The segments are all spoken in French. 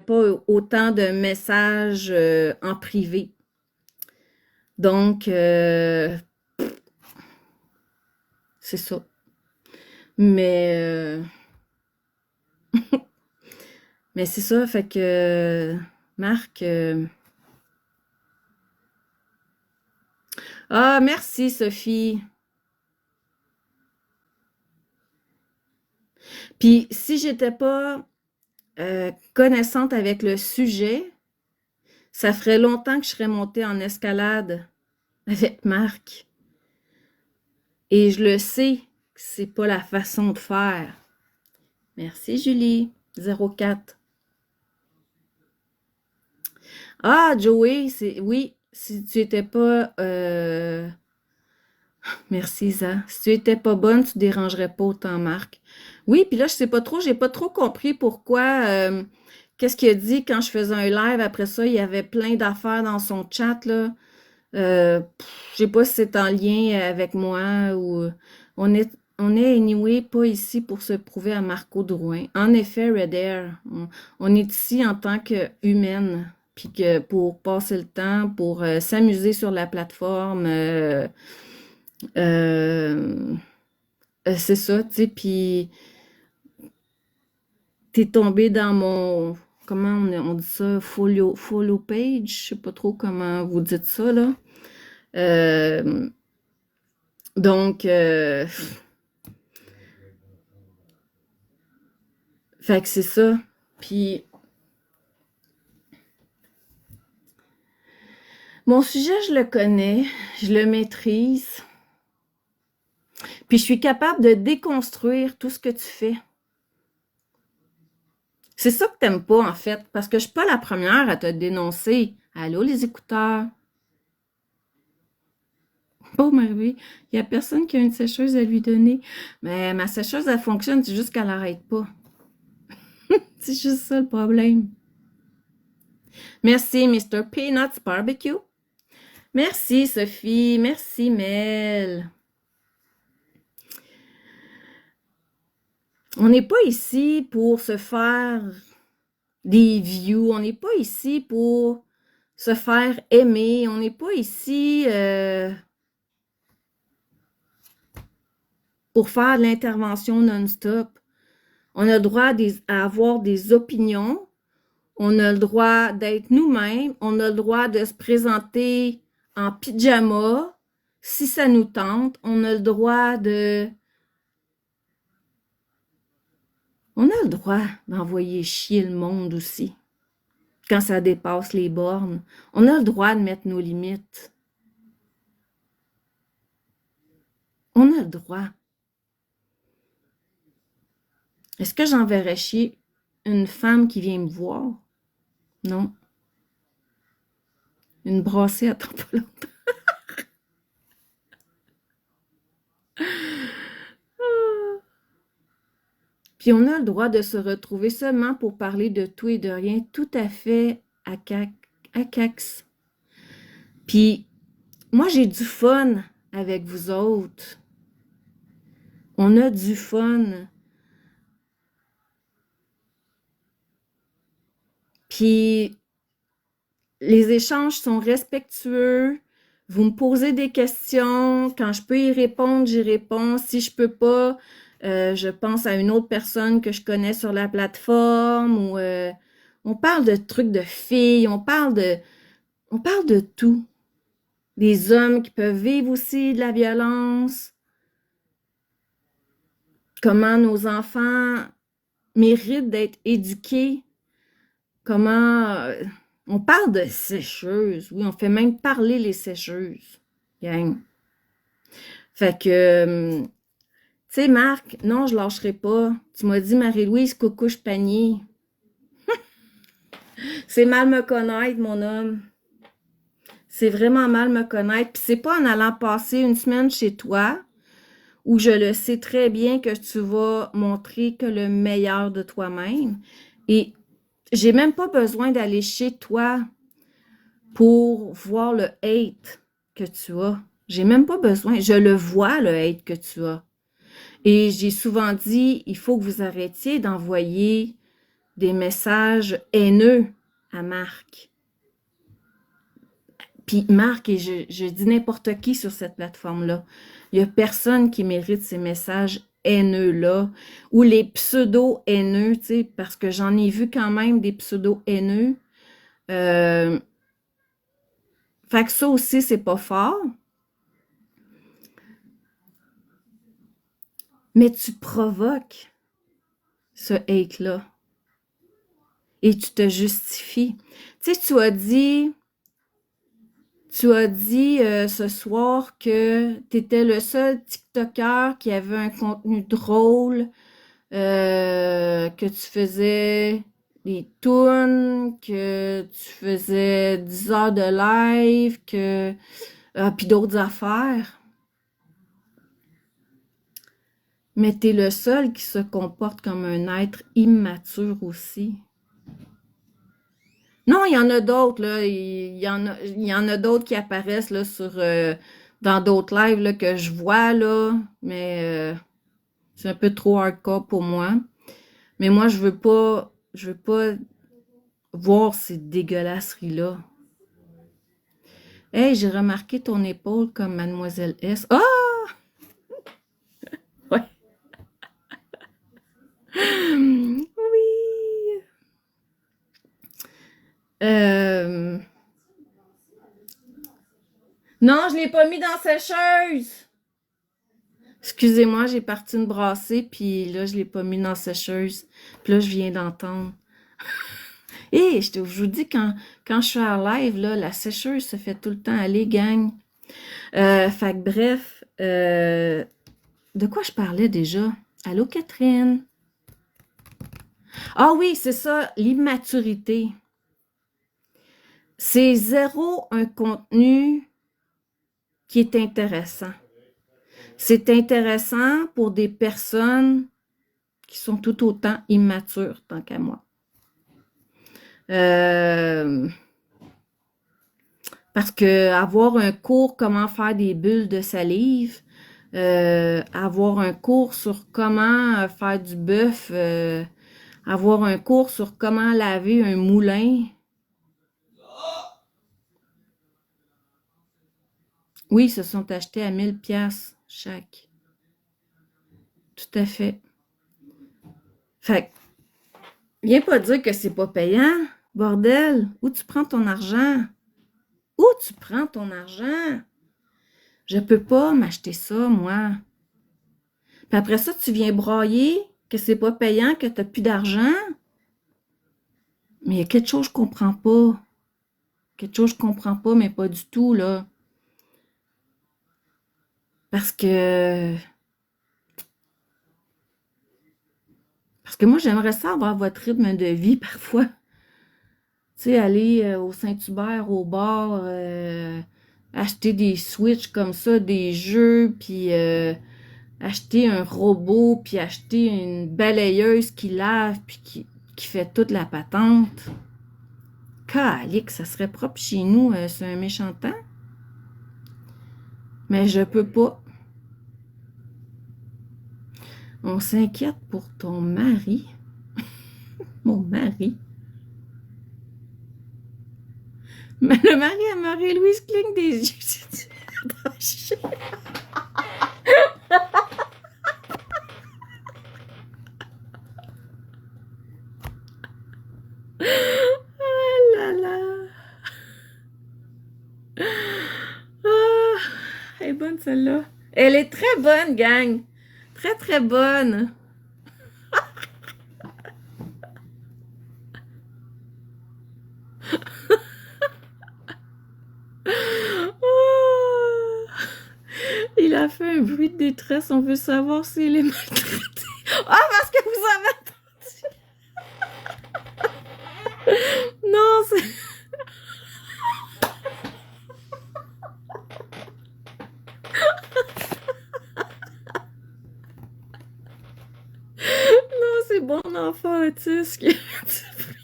pas autant de messages en privé. Donc, c'est ça. Mais, mais c'est ça, fait que, Marc... Ah, merci, Sophie. Puis, si j'étais pas connaissante avec le sujet, ça ferait longtemps que je serais montée en escalade avec Marc. Et je le sais que c'est pas la façon de faire. Merci, Julie. 04. Ah, Joey, oui, si tu étais pas merci, Isa. Si tu étais pas bonne, tu dérangerais pas autant Marc. Oui, puis là, je sais pas trop, j'ai pas trop compris pourquoi qu'est-ce qu'il a dit quand je faisais un live. Après ça, il y avait plein d'affaires dans son chat, là. Je sais pas si c'est en lien avec moi ou on est on est anyway pas ici pour se prouver à Marco Drouin. En effet, Red Air, on est ici en tant qu'humaine, puis que pour passer le temps, pour s'amuser sur la plateforme. Euh, c'est ça, tu sais, puis t'es tombé dans mon, comment on dit ça, follow page, je sais pas trop comment vous dites ça, là. Euh, donc, fait que c'est ça. Puis, mon sujet, je le connais, je le maîtrise, puis je suis capable de déconstruire tout ce que tu fais. C'est ça que t'aimes pas, en fait, parce que je suis pas la première à te dénoncer. Allô, les écouteurs? Oh, mais oui, il n'y a personne qui a une sécheuse à lui donner. Mais ma sécheuse, elle fonctionne, c'est juste qu'elle n'arrête pas. C'est juste ça le problème. Merci, Mr. Peanuts Barbecue. Merci, Sophie. Merci, Mel. On n'est pas ici pour se faire des views. On n'est pas ici pour se faire aimer. On n'est pas ici pour faire de l'intervention non-stop. On a le droit à avoir des opinions. On a le droit d'être nous-mêmes. On a le droit de se présenter en pyjama si ça nous tente. On a le droit de... On a le droit d'envoyer chier le monde aussi, quand ça dépasse les bornes. On a le droit de mettre nos limites. On a le droit. Est-ce que j'enverrais chier une femme qui vient me voir? Non. Une brassée attend pas longtemps. Puis on a le droit de se retrouver seulement pour parler de tout et de rien, tout à fait à cax. Puis moi, j'ai du fun avec vous autres. On a du fun. Puis les échanges sont respectueux. Vous me posez des questions. Quand je peux y répondre, j'y réponds. Si je peux pas, je pense à une autre personne que je connais sur la plateforme. Ou on parle de trucs de filles. On parle de tout. Des hommes qui peuvent vivre aussi de la violence. Comment nos enfants méritent d'être éduqués. Comment... on parle de sécheuses. Oui, on fait même parler les sécheuses. Gang. Fait que... tu sais, Marc, non, je lâcherai pas. Tu m'as dit, Marie-Louise, coucouche panier. C'est mal me connaître, mon homme. C'est vraiment mal me connaître. Puis c'est pas en allant passer une semaine chez toi où je le sais très bien que tu vas montrer que le meilleur de toi-même. Et j'ai même pas besoin d'aller chez toi pour voir le hate que tu as. J'ai même pas besoin. Je le vois, le hate que tu as. Et j'ai souvent dit, il faut que vous arrêtiez d'envoyer des messages haineux à Marc. Puis Marc, et je dis n'importe qui sur cette plateforme-là, il y a personne qui mérite ces messages haineux-là, ou les pseudo-haineux, tu sais, parce que j'en ai vu quand même des pseudo-haineux. Euh, Fait que ça aussi, c'est pas fort. Mais tu provoques ce hate-là. Et tu te justifies. Tu sais, tu as dit ce soir que tu étais le seul TikToker qui avait un contenu drôle, que tu faisais des tunes, que tu faisais 10 heures de live, puis d'autres affaires. Mais t'es le seul qui se comporte comme un être immature aussi. Non, il y en a d'autres, là. Il y en a d'autres qui apparaissent là, dans d'autres lives là, que je vois, là. Mais c'est un peu trop hardcore pour moi. Mais moi, je veux pas voir ces dégueulasseries-là. Hey, j'ai remarqué ton épaule comme Mademoiselle S. Ah! Ouais. Oui. Euh, Non, je l'ai pas mis dans la sécheuse. Excusez-moi, j'ai parti une brassée, puis là, je l'ai pas mis dans la sécheuse. Puis là, je viens d'entendre. Et je vous dis, quand je suis en live, là, la sécheuse se fait tout le temps aller, gang. Fait que bref, de quoi je parlais déjà? Allô, Catherine? Ah oui, c'est ça, l'immaturité. C'est zéro un contenu qui est intéressant. C'est intéressant pour des personnes qui sont tout autant immatures, tant qu'à moi. Euh, Parce que avoir un cours comment faire des bulles de salive, avoir un cours sur comment faire du bœuf, avoir un cours sur comment laver un moulin. Oui, ils se sont achetés à 1000 pièces chaque. Tout à fait. Fait que, viens pas dire que c'est pas payant. Bordel, où tu prends ton argent? Où tu prends ton argent? Je peux pas m'acheter ça, moi. Puis après ça, tu viens broyer que c'est pas payant, que t'as plus d'argent. Mais il y a quelque chose que je comprends pas. Quelque chose que je comprends pas, mais pas du tout, là. Parce que... Parce que moi, j'aimerais ça avoir votre rythme de vie parfois. Tu sais, aller au Saint-Hubert, au bar, acheter des Switch comme ça, des jeux, puis acheter un robot, puis acheter une balayeuse qui lave, puis qui fait toute la patente. Calique, ça serait propre chez nous, c'est un méchant temps. Mais je peux pas. On s'inquiète pour ton mari. Mon mari. Mais le mari à Marie-Louise cligne des yeux. Ah là là. Ah, elle est bonne celle-là. Elle est très bonne, gang. Très très bonne. Ah. Il a fait un bruit de détresse. On veut savoir s'il est maltraité. Ah, parce que vous avez entendu. Non, c'est... Non, c'est bon enfant autiste qui a fait ce bruit.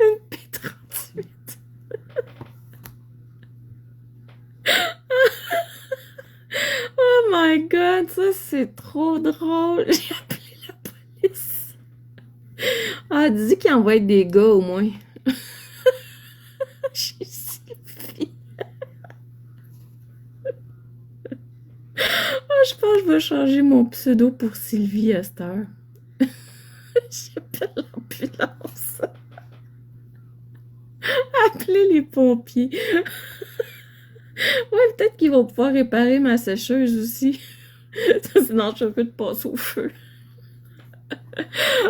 Une P38. Oh my god, ça c'est trop drôle. J'ai appelé la police. Ah, dis qu'il envoie des gars au moins. J'ai Sylvie. Ah, je pense que je vais changer mon pseudo pour Sylvie à cette heure. J'appelle l'ambulance. Appelez les pompiers. Ouais, peut-être qu'ils vont pouvoir réparer ma sécheuse aussi. Sinon, je peux te passer au feu.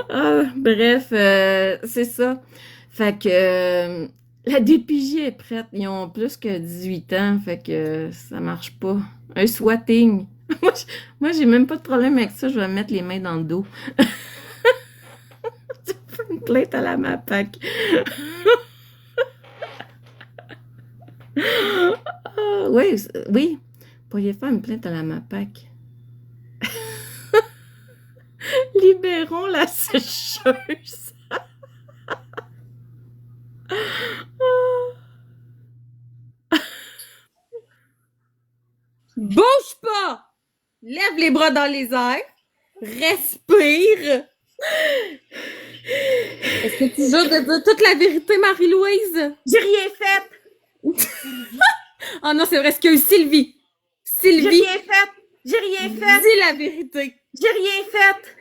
Ah, bref, c'est ça. Fait que la DPJ est prête. Ils ont plus que 18 ans, fait que ça marche pas. Un swatting. Moi, moi, j'ai même pas de problème avec ça. Je vais me mettre les mains dans le dos. Tu fais une plainte à la MAPAC. Ah, oui, oui. Vous pourriez faire une plainte à la MAPAC. Libérons la sécheuse. Bouge pas! Lève les bras dans les airs. Respire. Est-ce que tu jures de dire toute la vérité, Marie-Louise? J'ai rien fait! Oh non, c'est vrai, excuse, Sylvie. J'ai Sylvie, rien fait! J'ai rien fait! dis la vérité. J'ai rien fait!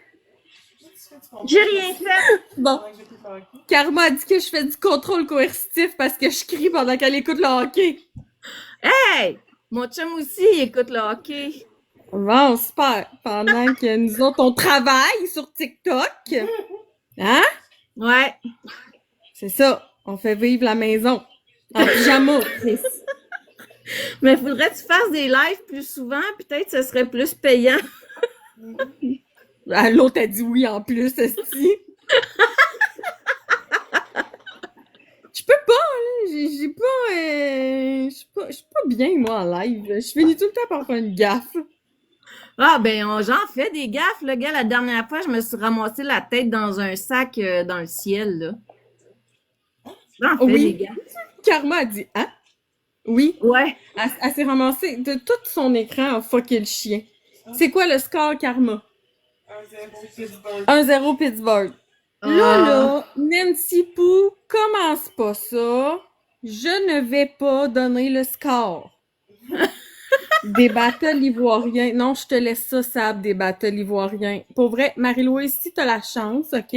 J'ai rien fait! Bon, Karma a dit que je fais du contrôle coercitif parce que je crie pendant qu'elle écoute le hockey. Hey! Mon chum aussi il écoute le hockey. Bon, super. Pendant que nous autres, on travaille sur TikTok. Hein? Ouais. C'est ça. On fait vivre la maison. En pyjama, Chris. Mais faudrait que tu fasses des lives plus souvent, peut-être ce serait plus payant. Ah, l'autre a dit oui en plus, esti. Je peux pas, là. J'ai pas, je suis pas bien, moi, en live. Je finis tout le temps par faire une gaffe. Ah ben j'en fais des gaffes, le gars. La dernière fois, je me suis ramassé la tête dans un sac dans le ciel, là. J'en fais Oui. des gaffes. Karma a dit, hein? Oui. Ouais. Elle s'est ramassée de tout son écran à fucker le chien. C'est quoi le score, Karma? 1-0 Pittsburgh. Là, Nancy Poo, commence pas ça. Je ne vais pas donner le score. Des battles ivoiriens. Non, je te laisse ça, Sab, des battles ivoiriens. Pour vrai, Marie-Louise, si t'as la chance, OK,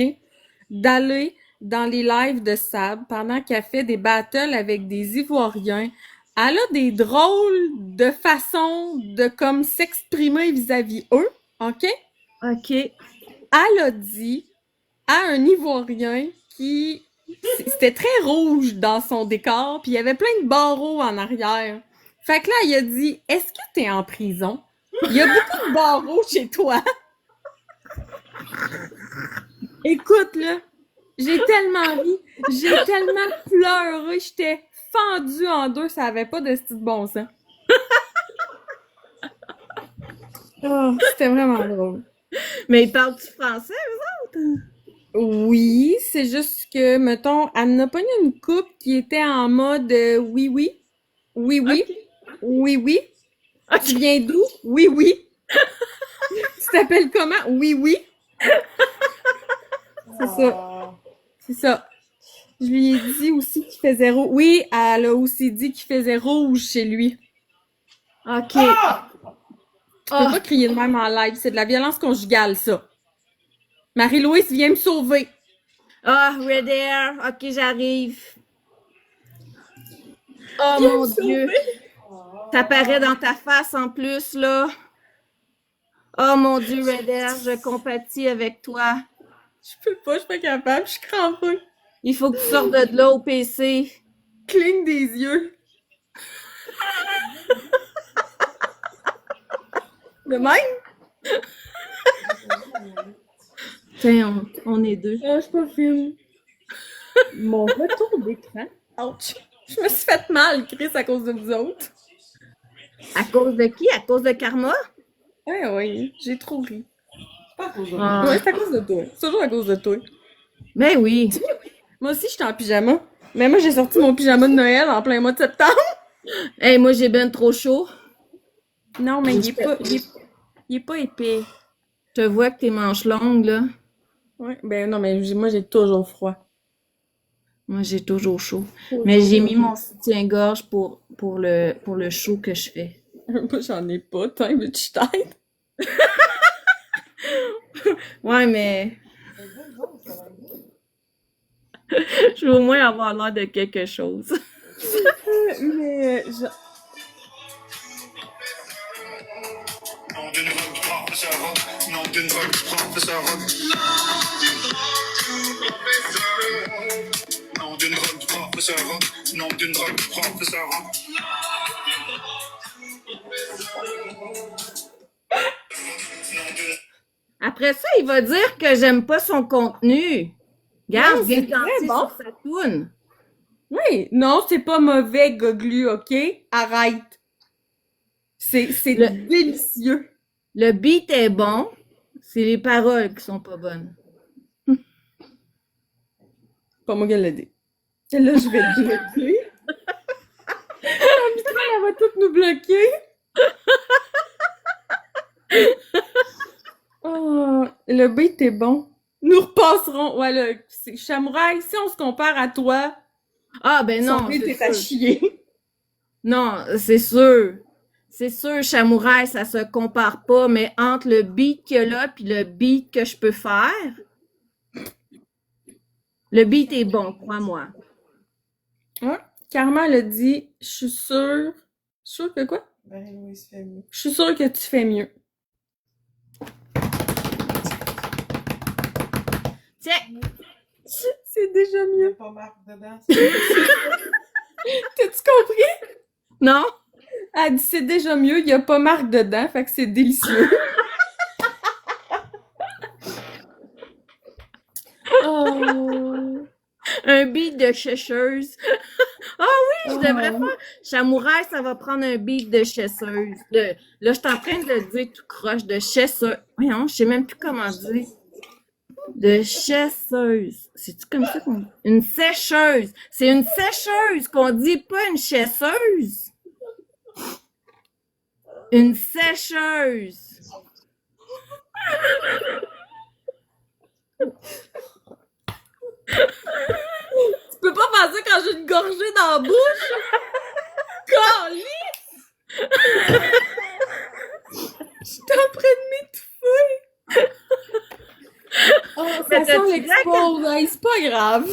d'aller dans les lives de Sab pendant qu'elle fait des battles avec des Ivoiriens, elle a des drôles de façons de comme s'exprimer vis-à-vis eux, OK? OK. Elle a dit à un Ivoirien qui... C'était très rouge dans son décor, puis il y avait plein de barreaux en arrière. Fait que là, il a dit, est-ce que t'es en prison? Il y a beaucoup de barreaux chez toi. Écoute, là, j'ai tellement ri, j'ai tellement pleuré, j'étais fendue en deux, ça avait pas de style de bon sens. Oh, c'était vraiment drôle. Mais ils parlent-tu français, eux autres? Oui, c'est juste que, mettons, elle n'a pas eu une coupe qui était en mode oui, oui, oui, oui, Ok. oui, oui. Ok. Tu viens d'où? Oui, oui. Tu t'appelles comment? Oui, oui. C'est ça. C'est ça. Je lui ai dit aussi qu'il faisait rouge. Oui, elle a aussi dit qu'il faisait rouge chez lui. OK. Tu peux Ah, pas crier de même en live, c'est de la violence conjugale, ça. Marie-Louise, viens me sauver. ah, Red Air. OK, j'arrive. Oh Viens mon me sauver. Dieu. Ça paraît dans ta face en plus, là. Oh mon Dieu, Red Air, je compatis avec toi. Je peux pas, je suis pas capable, je suis crampée. Il faut que tu sortes de là au PC. Cligne des yeux. De même? Tiens, on est deux. Ah, je suis pas fine. Mon retour d'écran. Ouch. Je me suis fait mal, Chris, à cause de vous autres. À cause de qui? À cause de Karma? Ouais, oui, j'ai trop ri. Ah. Ouais, c'est à cause de toi. C'est toujours à cause de toi. Ben oui. Moi aussi, j'étais en pyjama. Mais moi, j'ai sorti mon pyjama de Noël en plein mois de septembre. Hey, moi, j'ai ben trop chaud. Non, mais il Il est pas épais. Je te vois que tes manches longues, là. Ouais, ben non, mais moi, j'ai toujours froid. Moi, j'ai toujours chaud. Mais Toujours. j'ai mis mon soutien-gorge pour le show que je fais. Moi, j'en ai pas, tant, mais tu t'aides. Ouais, mais je veux au moins avoir l'air de quelque chose. Mais, Nom d'une robe, frappe sa robe. Nom d'une robe, frappe sa robe. Nom d'une robe, frappe sa robe. Nom d'une robe, frappe sa robe. Après ça, il va dire que j'aime pas son contenu. Regarde, Non, je viens c'est de danser très bon. sur sa toune. Oui, non, c'est pas mauvais, Goglu, OK? Arrête. C'est Le- délicieux. Le beat est bon, c'est les paroles qui sont pas bonnes. Pas moi qui l'ai dit. Et là, je vais te bloquer. La vitrine, elle va tout nous bloquer. Oh, le beat est bon. Nous repasserons. Ouais, c'est Chamouraï, si on se compare à toi, Ah, ben son non, beat c'est est à sûr. chier. Non, c'est sûr. C'est sûr, Chamouraï, ça se compare pas, mais entre le beat qu'il y a là puis le beat que je peux faire, le beat est bon, crois-moi. Ouais. Karma, elle a dit, je suis sûre. Sûre que quoi? Marie-Louise fait mieux. Je suis sûre que tu fais mieux. Tiens, C'est déjà Il n'y a mieux. pas marque dedans. T'as-tu compris? non? Elle dit c'est déjà mieux, il y a pas marque dedans, fait que c'est délicieux. Oh. Un beat de chasseuse. Ah oui, je devrais Oh. faire. Chamouraï, ça va prendre un beat de chasseuse. Là, je suis en train de le dire tout croche, de chasseuse. Voyons, je sais même plus comment dire. De chasseuse. C'est-tu comme ça qu'on dit? Une sécheuse. C'est une sécheuse qu'on dit, pas une chasseuse. Une sécheuse. Tu peux pas faire ça quand j'ai une gorgée dans la bouche? Calice! J'étais en train de m'étouffer! Oh, ça Mais sent t'as-tu l'expose, hey, c'est pas grave.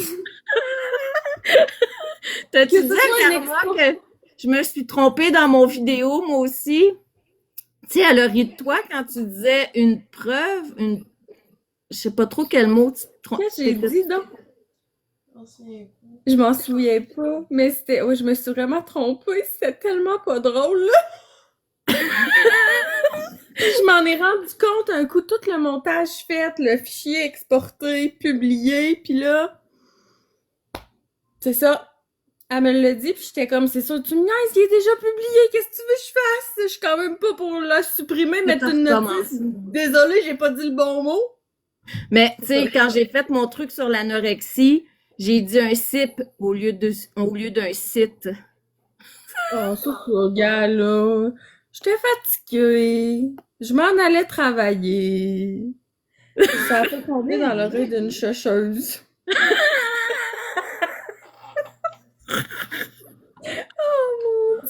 T'as-tu Que dit ce soit à un Karma que je me suis trompée dans mon vidéo, moi aussi? Tu sais, elle a ri de toi quand tu disais une preuve, une... Je sais pas trop quel mot tu te trompes. Qu'est-ce que j'ai dit, donc? On s'y est pas. Je m'en souviens pas, mais c'était... Ouais, je me suis vraiment trompée, c'était tellement pas drôle, là. Je m'en ai rendu compte un coup, tout le montage fait, le fichier exporté, publié, puis là... C'est ça. Elle me l'a dit, puis j'étais comme, c'est sûr, tu me niaises, il est déjà publié, qu'est-ce que tu veux que je fasse? Je suis quand même pas pour la supprimer, mettre une notice. Désolée, j'ai pas dit le bon mot. Mais, tu sais, quand j'ai fait mon truc sur l'anorexie, j'ai dit un sip au lieu d'un site. Oh, ça, gars, là. J'étais fatiguée. Je m'en allais travailler. Ça a fait tomber dans l'oreille d'une chercheuse.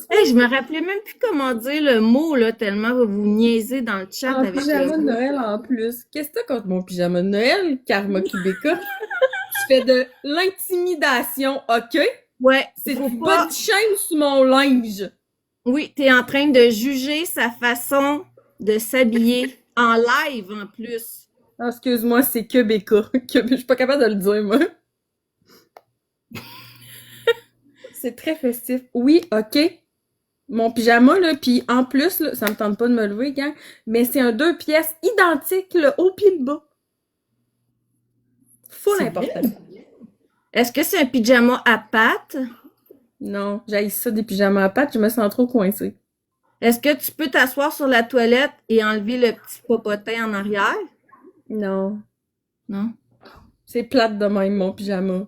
Hey, je me rappelais même plus comment dire le mot, là, tellement vous niaisez dans le chat En avec pyjama le de mot. Noël en plus. Qu'est-ce que t'as contre mon pyjama de Noël, Karma Québécois? Tu fais de l'intimidation, ok? Ouais, C'est faut du pas... body shame sur mon linge. Oui, t'es en train de juger sa façon de s'habiller en live, en plus. Ah, excuse-moi, c'est Québécois. Je suis pas capable de le dire, moi. C'est très festif. Oui, ok. Mon pyjama, là, puis en plus, là, ça me tente pas de me lever, gang, mais c'est un 2 pièces identique, le haut puis le bas. Full C'est important. Est-ce que c'est un pyjama à pattes? Non, j'haïs ça des pyjamas à pattes, je me sens trop coincée. Est-ce que tu peux t'asseoir sur la toilette et enlever le petit popotin en arrière? Non. Non? C'est plate de même, mon pyjama.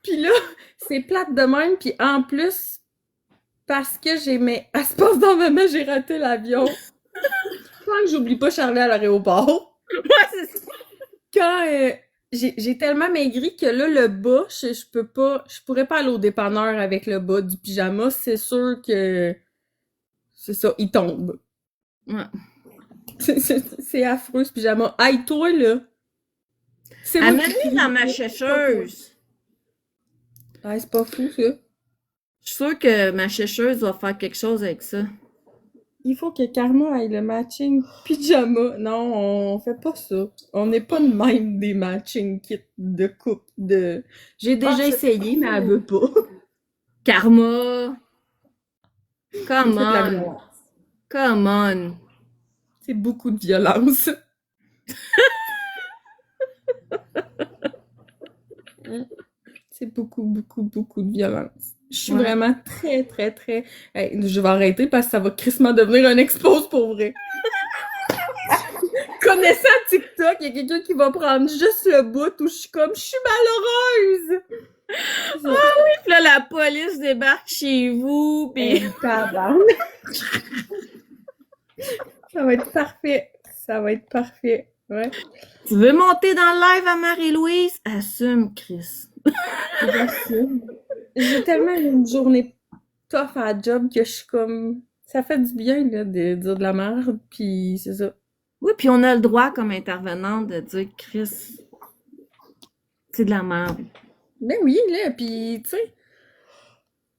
Puis là, c'est plate de même, puis en plus, parce que j'ai mes... Elle se passe dans ma main, j'ai raté l'avion. Tant que j'oublie pas Charlie à l'aéroport. Ouais, c'est ça. Quand j'ai tellement maigri que là, le bas, je pourrais pas aller au dépanneur avec le bas du pyjama. C'est sûr que, c'est ça, il tombe. Ouais. C'est affreux, ce pyjama. Aïe, toi, là! C'est moi qui Amène-les crie. dans ma sécheuse. Ah, c'est pas fou, ça. Je suis sûre que ma sécheuse va faire quelque chose avec ça. Il faut que Karma ait le matching pyjama. Non, on fait pas ça. On n'est pas de même des matching kits de coupe de... J'ai déjà c'est essayé, mais elle veut pas. Karma. Come C'est de la on. violence. Come on. C'est beaucoup de violence. C'est beaucoup, beaucoup, beaucoup de violence. Je suis Ouais. vraiment très, très, très... Hey, je vais arrêter parce que ça va crissement devenir un expose pour vrai. Connaissant TikTok, il y a quelqu'un qui va prendre juste le bout où je suis comme « Je suis malheureuse! » Puis là, la police débarque chez vous, pis... Hey, tabarnak. Ça va être parfait. Ça va être parfait. Ouais. Tu veux monter dans le live à Marie-Louise? Assume, Chris. J'ai tellement eu une journée tough à la job que je suis comme... Ça fait du bien, là, de dire de la merde, pis c'est ça. Oui, puis on a le droit, comme intervenante, de dire « Chris, c'est de la merde. Ben oui, là, pis tu sais...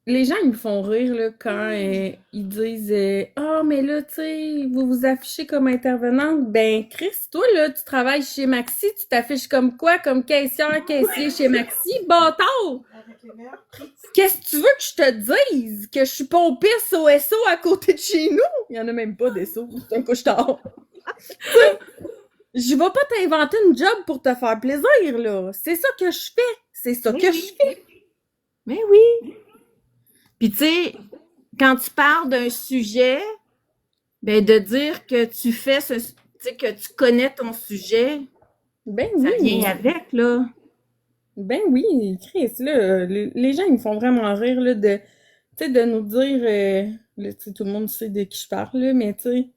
Les gens, ils me font rire, là, quand ils disent « Ah, mais là, tu sais, vous vous affichez comme intervenante. » Ben, Chris, toi, là, tu travailles chez Maxi, tu t'affiches comme quoi? Comme caissière, caissier chez Maxi? Bâtard! Avec les meilleurs prix. Qu'est-ce que tu veux que je te dise? Que je suis pompiste au SO à côté de chez nous? Il y en a même pas des SO, c'est un couche-tard. Je vais pas t'inventer une job pour te faire plaisir, là. C'est ça que je fais. C'est ça que je fais. Mais oui! Puis tu sais, quand tu parles d'un sujet, ben de dire que tu fais tu sais, que tu connais ton sujet, Ben ça oui. vient avec, là. Ben oui, Chris, là, les gens, ils me font vraiment rire, là, tu sais, de nous dire, là, tu sais, tout le monde sait de qui je parle, là, mais tu sais,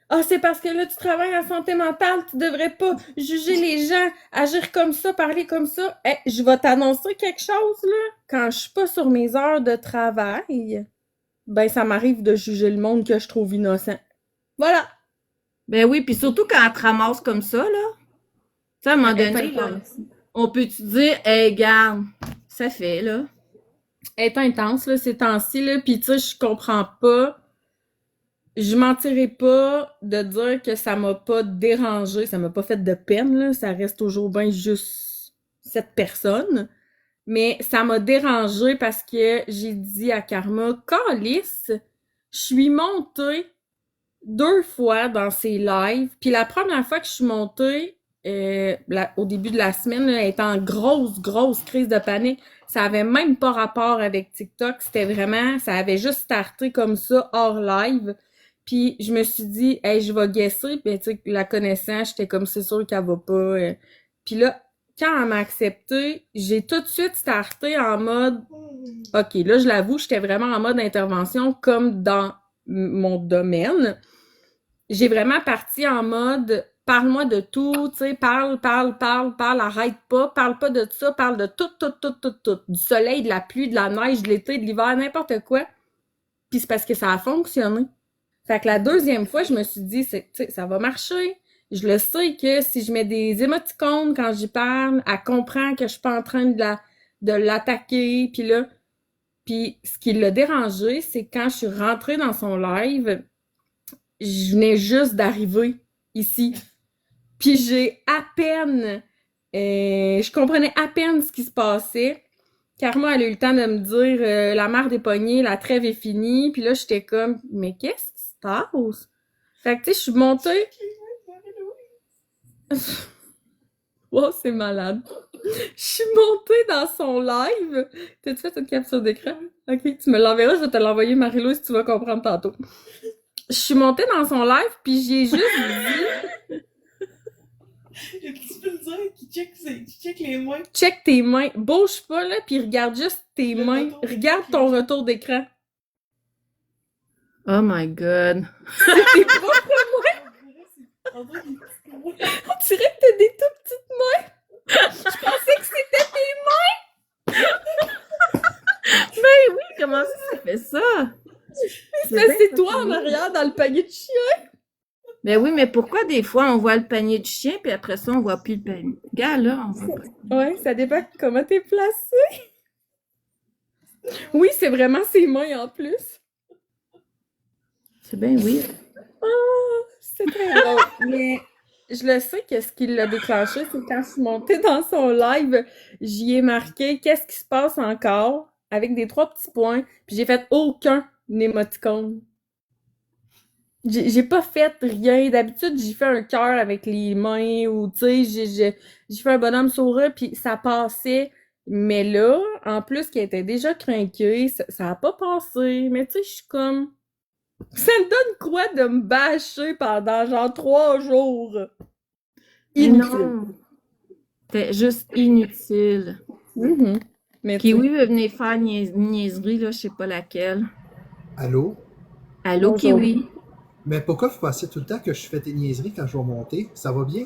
ah, c'est parce que là, tu travailles en santé mentale, tu devrais pas juger les gens, agir comme ça, parler comme ça. Hey, je vais t'annoncer quelque chose, là, quand je suis pas sur mes heures de travail, ben, ça m'arrive de juger le monde que je trouve innocent. Voilà. Ben oui, puis surtout quand elle te ramasse comme ça, là. Tu sais, à un moment Elle est donné, là, intense. on peut-tu dire « Hey, garde, ça fait, là. Elle est intense, là, ces temps-ci, là, pis tu sais, je comprends pas. Je mentirais pas de dire que ça m'a pas dérangé, ça m'a pas fait de peine, là, ça reste toujours bien juste cette personne. Mais ça m'a dérangé parce que j'ai dit à Karma, Calice, je suis montée 2 fois dans ses lives, puis la première fois que je suis montée, au début de la semaine, là, elle était en grosse crise de panique. Ça avait même pas rapport avec TikTok, c'était vraiment, ça avait juste starté comme ça, hors live. Puis je me suis dit, hey, je vais guesser, puis tu sais, la connaissant, j'étais comme, c'est sûr qu'elle va pas. Puis là, quand elle m'a accepté, j'ai tout de suite starté en mode, ok, là, je l'avoue, j'étais vraiment en mode intervention comme dans mon domaine. J'ai vraiment parti en mode, parle-moi de tout, tu sais, parle, arrête pas, parle pas de ça, parle de tout. Du soleil, de la pluie, de la neige, de l'été, de l'hiver, n'importe quoi. Puis c'est parce que ça a fonctionné. Fait que la deuxième fois, je me suis dit, tu sais, ça va marcher. Je le sais que si je mets des émoticônes quand j'y parle, elle comprend que je suis pas en train de l'attaquer. Puis là, puis ce qui l'a dérangé, c'est quand je suis rentrée dans son live, je venais juste d'arriver ici. Puis j'ai à peine, je comprenais à peine ce qui se passait. Karma, elle a eu le temps de me dire la merde est pognée, la trêve est finie. Puis là, j'étais comme, mais qu'est-ce qui se passe? Fait que tu sais, je suis montée. Wow, c'est malade. Je suis montée dans son live. T'as-tu fait une capture d'écran? Ok, tu me l'enverras, je vais te l'envoyer, Marie-Lou, si tu vas comprendre tantôt. Je suis montée dans son live, puis j'ai juste dit... Tu peux le dire qu'il check les mains. Check tes mains. Bouge pas, là, puis regarde juste tes Le mains. retour Regarde d'écran. ton retour d'écran. Oh my God. C'est tes propres mains. On dirait des petits doigts. On dirait que t'as des tout petites mains. Je pensais que c'était tes Ben oui, comment ça fait ça? mains. C'est toi en arrière dans le panier de chien. Ben oui, mais pourquoi des fois on voit le panier du chien, puis après ça, on voit plus le panier? Gars, là, on voit pas. Ouais, ça dépend comment t'es placé. Oui, c'est vraiment ses mains en plus. C'est bien weird. C'est très drôle. Mais je le sais que ce qui l'a déclenché, c'est quand je suis montée dans son live, j'y ai marqué qu'est-ce qui se passe encore avec des 3 petits points, puis j'ai fait aucun émoticône. J'ai pas fait rien. D'habitude, j'ai fait un cœur avec les mains ou, tu sais, j'ai fait un bonhomme sourire puis ça passait. Mais là, en plus qu'elle était déjà craquée, ça a pas passé. Mais tu sais, je suis comme... Ça me donne quoi de me bâcher pendant genre 3 jours? Inutile. Non. C'était juste inutile. Mhm. Mais tu sais, Kiwi veut venir faire une niaiserie, là, je sais pas laquelle. Allô? Allô, Bonjour. Kiwi? Mais pourquoi vous pensez tout le temps que je fais des niaiseries quand je vais monter? Ça va bien?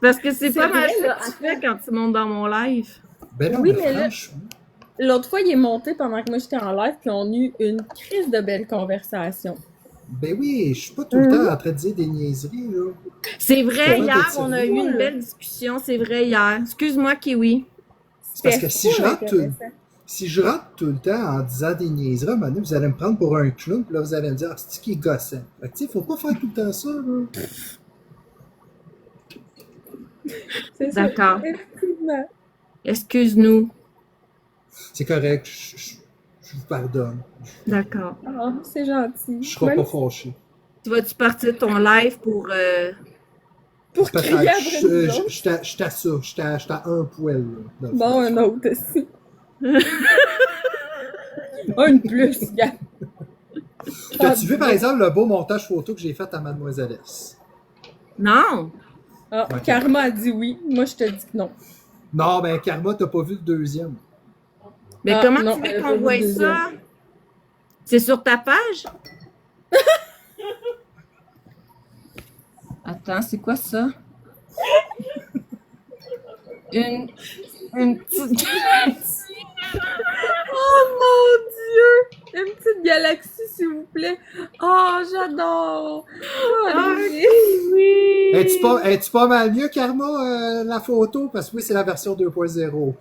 Parce que c'est pas C'est mal vrai, ça là, que tu fais quand tu montes dans mon live. Ben non, Oui, mais mais là- franchement. l'autre fois, il est monté pendant que moi j'étais en live, puis on a eu une crise de belle conversation. Ben oui, je suis pas tout le temps en train de dire des niaiseries, là. C'est vrai, C'est hier, pas on a eu une cool. belle discussion, c'est vrai, hier. Excuse-moi, Kiwi. C'est parce C'était que si full je rentre tout, intéressant. si je rentre tout le temps en disant des niaiseries, à un moment donné, vous allez me prendre pour un clown, puis là, vous allez me dire, ah, c'est qui est gossant. Fait que, tu sais, faut pas faire tout le temps ça, là. C'est ça. D'accord. Effectivement. Excuse-nous. C'est correct, je vous pardonne. D'accord. Ah, c'est gentil. Je serai Même pas fâché. Tu vas-tu partir ton live pour... pour crier Peut-être, après nous autres. je t'assure, je à un poil, là. dans le Bon, fond. un autre aussi. Un de plus, gars. T'as-tu vu, par exemple, le beau montage photo que j'ai fait à Mademoiselle S? Non! Ah, Ok. Karma a dit oui. Moi, je te dis que non. Non, ben, Karma, t'as pas vu le deuxième. Mais Ah, comment non, tu veux elle a qu'on pas vu voit le ça? C'est sur ta page? Attends, c'est quoi ça? Une petite galaxie. Oh mon Dieu! Une petite galaxie, s'il vous plaît. Oh, j'adore! Oh, Ah, Olivier. oui! Es-tu pas mal mieux, Karma, la photo? Parce que oui, c'est la version 2.0.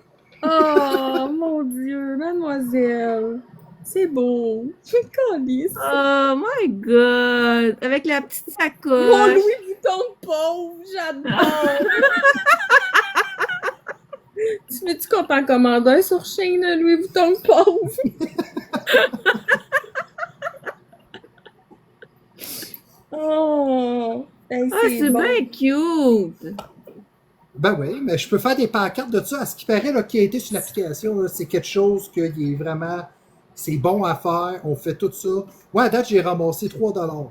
Oh, mon Dieu, mademoiselle. C'est beau. Je suis calisse. Oh my god! Avec la petite Mon sacoche. Louis Vuitton de pauvre, j'adore. Tu veux-tu qu'on t'en commande un sur Shein, un Louis Vuitton de pauvre? Oh! Hey, Ah, c'est bon. bien cute! Ben oui, mais je peux faire des pancartes de ça. À ce qui paraît, là, qui a été sur l'application, là, c'est quelque chose qui est vraiment... C'est bon à faire. On fait tout ça. Ouais, à date, j'ai ramassé 3$.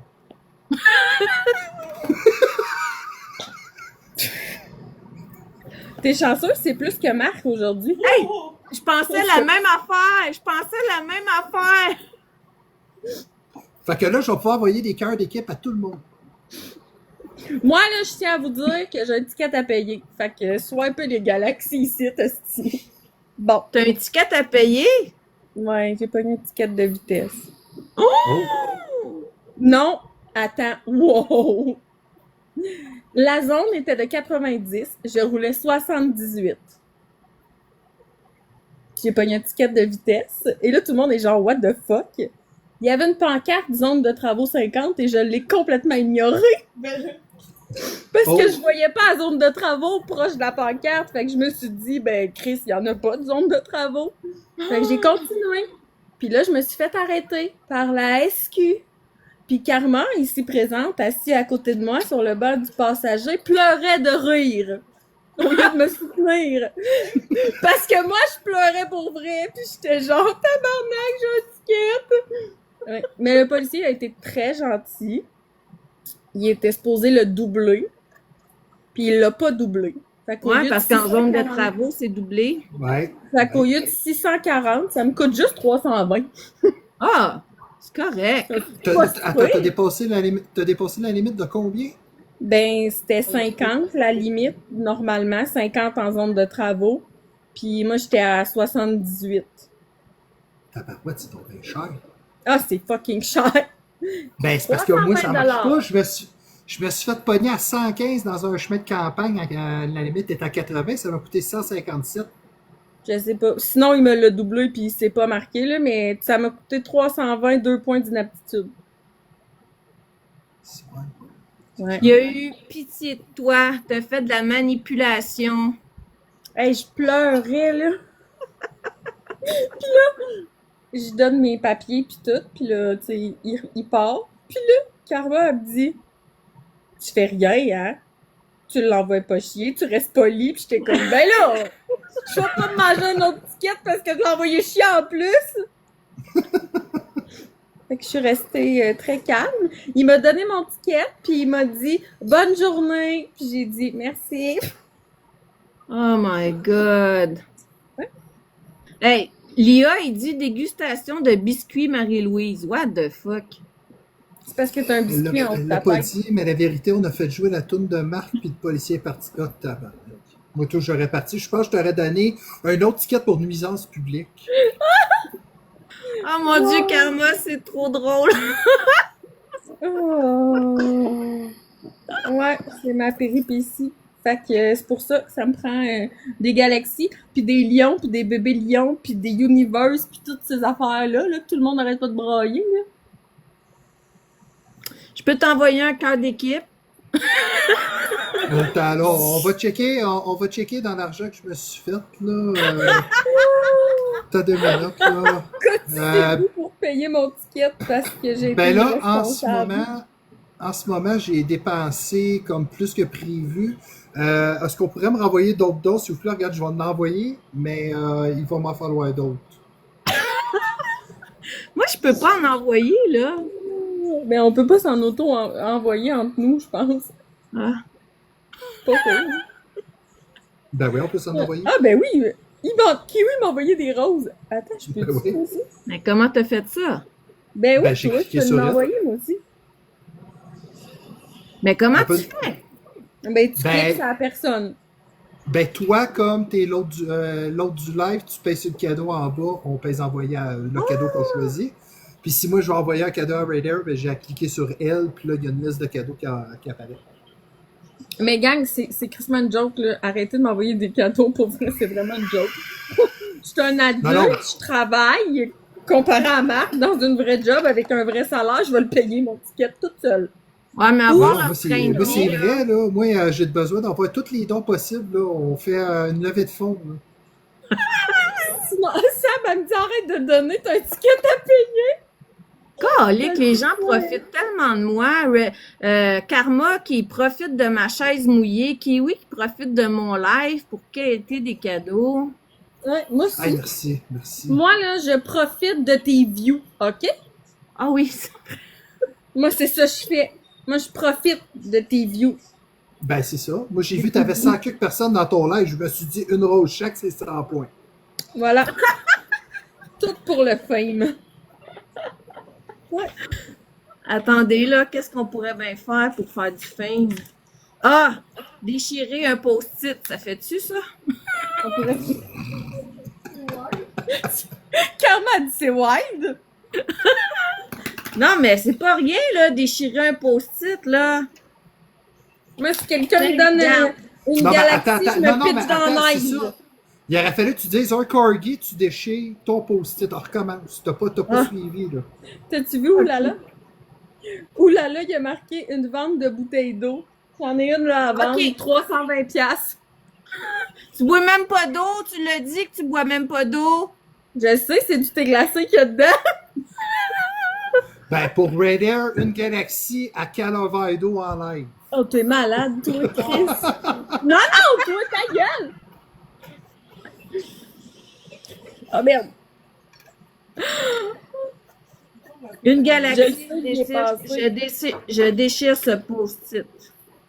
T'es chanceux, c'est plus que Marc aujourd'hui. Hey! Je pensais la même affaire! Je pensais la même affaire! Fait que là, je vais pouvoir envoyer des cœurs d'équipe à tout le monde. Moi, là, je tiens à vous dire que j'ai un ticket à payer. Fait que soit un peu les galaxies ici, hostie. Bon. T'as un ticket à payer? Ouais, j'ai pas une ticket de vitesse. Oh! Non! Attends. Wow! La zone était de 90. Je roulais 78. J'ai pogné un ticket de vitesse. Et là, tout le monde est genre, what the fuck? Il y avait une pancarte zone de travaux 50 et je l'ai complètement ignorée. Ben, Parce Oh. que je voyais pas la zone de travaux proche de la pancarte. Fait que je me suis dit, ben, Chris, il y en a pas de zone de travaux. Fait que j'ai continué. Puis là, je me suis fait arrêter par la SQ. Puis Carmen, ici présente, assis à côté de moi sur le banc du passager, pleurait de rire. Au lieu de me soutenir. Parce que moi, je pleurais pour vrai. Puis j'étais genre, tabarnak, j'ai un ticket. Ouais. Mais le policier a été très gentil. Il était supposé le doubler. Puis il l'a pas doublé. Fait qu'au Ouais, lieu parce de qu'en zone de 640 travaux, c'est doublé. Ouais. Fait qu'au lieu de 640, ça me coûte juste 320. Ah! C'est correct. T'as dépassé la limite de combien? Ben, c'était 50 la limite, normalement, 50 en zone de travaux. Puis moi, j'étais à 78. Tabarouette, c'est tombé cher. Ah, c'est fucking cher! Ben, c'est parce que moi, ça marche 320 pas. Je me suis fait pogner à 115 dans un chemin de campagne. La limite est à 80. Ça m'a coûté 157. Je sais pas. Sinon, il me l'a doublé puis il s'est pas marqué, là, mais ça m'a coûté 320, 2 points d'inaptitude. C'est vrai. Ouais. Il a eu pitié de toi. T'as fait de la manipulation. Hey, je pleurais, là. Puis là, je donne mes papiers puis tout, puis là, tu sais, il part. Puis là, Karma, elle me dit, tu fais rien, hein? Tu l'envoies pas chier, tu restes poli, puis j'étais comme, ben là, je vais pas me manger une autre ticket parce que je l'ai envoyé chier en plus. Fait que je suis restée très calme. Il m'a donné mon ticket, puis il m'a dit, bonne journée, puis j'ai dit, merci. Oh my God. Hey, Lia, il dit dégustation de biscuits Marie-Louise. What the fuck? C'est parce que t'as un biscuit en Elle ta l'a pas tête. dit, mais la vérité, on a fait jouer la toune de Marc, puis le policier est parti. Ah, tabarnak. Moi, tout, j'aurais parti. Je pense que je t'aurais donné un autre ticket pour nuisance publique. Oh mon Dieu, Karma, c'est trop drôle. Oh. Ouais, c'est ma péripétie. Fait que c'est pour ça que ça me prend des galaxies, puis des lions, puis des bébés lions, puis des universes, puis toutes ces affaires-là, là, que tout le monde arrête pas de brailler, là. Je peux t'envoyer un cœur d'équipe. Alors, on va checker dans l'argent que je me suis fait, là. T'as 2 minutes, là. C'est pour payer mon ticket parce que j'ai Ben été là, responsable. en ce moment, j'ai dépensé comme plus que prévu. Est-ce qu'on pourrait me renvoyer d'autres doses, s'il vous plaît? Regarde, je vais en envoyer, mais il va m'en falloir d'autres. Moi, je peux pas en envoyer, là. Mais on peut pas s'en auto-envoyer entre nous, je pense. Ah. Pas faux. Ben oui, on peut s'en envoyer. Ah ben oui! Kiwi m'a envoyé des roses. Attends, je peux Ben oui. aussi? Mais comment t'as fait ça? Ben oui, Ben, tu j'ai vois, je cliqué peux sur elle. l'envoyer moi aussi. Mais comment On peut- tu fais? Ben tu Ben- cliques sur la personne. Ben toi, comme t'es l'autre du live, tu payes sur le cadeau en bas, on pèse envoyer le cadeau qu'on choisit. Puis si moi je vais envoyer un cadeau à Raider, ben j'ai à cliquer sur elle, puis là il y a une liste de cadeaux qui apparaît. Mais gang, c'est crissement une joke, là. Arrêtez de m'envoyer des cadeaux pour vrai, c'est vraiment une joke. Je suis un adulte, Non. je travaille, comparé à Marc, dans une vraie job avec un vrai salaire, je vais le payer mon ticket toute seule. Ouais, mais Non, avoir moi, un c'est train de moi, c'est vie, vrai, là. Moi, j'ai besoin d'envoyer tous les dons possibles, là. On fait une levée de fonds, là. Sinon, Sam, elle me dit arrête de donner, t'as un ticket à payer. calique, les gens profitent tellement de moi. Karma qui profite de ma chaise mouillée. Kiwi qui profite de mon live pour quêter des cadeaux. Ouais, moi aussi. Ah, merci. Moi, là, je profite de tes views, OK? Ah oui, Moi, c'est ça que je fais. Moi, je profite de tes views. Ben, c'est ça. Moi, j'ai vu que t'avais 100 quelques personnes dans ton live. Je me suis dit, une rose chaque, c'est 100 points. Voilà. Tout pour le fame. Ouais. attendez là, qu'est-ce qu'on pourrait bien faire pour faire du fame? Ah! Déchirer un post-it, ça fait-tu ça? On pourrait... Karma dit c'est wild. Non, mais c'est pas rien, là, déchirer un post-it, là. Moi, si quelqu'un me donne une Non, mais galaxie, attends, je me non, pitche mais dans attends, la c'est neige. ça. Il aurait fallu que tu dises un corgi, tu déchires ton post-it. On recommence. T'as pas Ah. suivi, là. T'as-tu vu Oulala? Oulala, il y a marqué une vente de bouteilles d'eau. J'en ai une là à vendre, Ok. 320 $. Tu bois même pas d'eau, tu l'as dit que tu bois même pas d'eau. Je sais, c'est du thé glacé qu'il y a dedans. Ben, pour Raider, une galaxie à quel verre d'eau en live? Oh, t'es malade, toi, Chris. Non, non, toi, ta gueule! Oh merde. Une galaxie, Je sais, j'y ai pensé. je déchire ce post-it.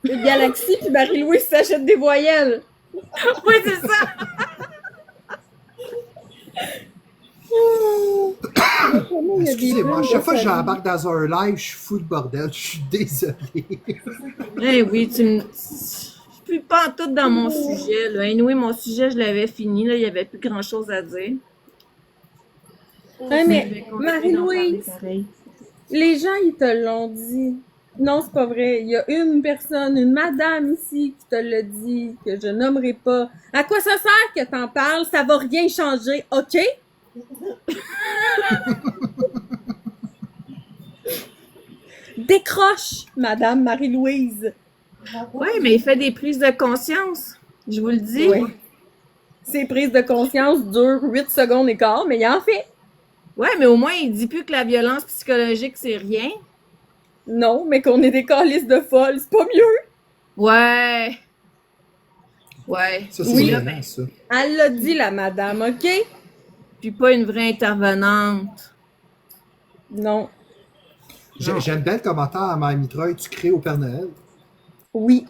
Une galaxie, puis Marie-Louise s'achète des voyelles. Oui, c'est ça. Comment il y a des Excusez-moi, à bulles chaque de fois que salive? j'embarque dans un live, je suis fou de bordel. Je suis désolé. Eh oui, je suis pas en tout dans mon sujet, là. Anyway, mon sujet, je l'avais fini, là. Il y avait plus grand-chose à dire. Ouais, Je mais vais continuer d'en parler Marie-Louise, pareil. les gens, ils te l'ont dit. Non, c'est pas vrai. Il y a une personne, une madame ici qui te l'a dit, que je nommerai pas. À quoi ça sert que t'en parles? Ça va rien changer, OK? Décroche, madame Marie-Louise. Oui, mais il fait des prises de conscience. Je vous le dis. Oui. Ces prises de conscience durent 8 secondes et quart, mais il en fait. Ouais, mais au moins, il dit plus que la violence psychologique, c'est rien. Non, mais qu'on est des calices de folles, c'est pas mieux. Ouais. Ouais. Ça, c'est Oui. violent, ça. Elle l'a dit, la madame, OK? Puis pas une vraie intervenante. Non. J'aime bien le commentaire à Mère Mitraille, tu crées au Père Noël. Oui.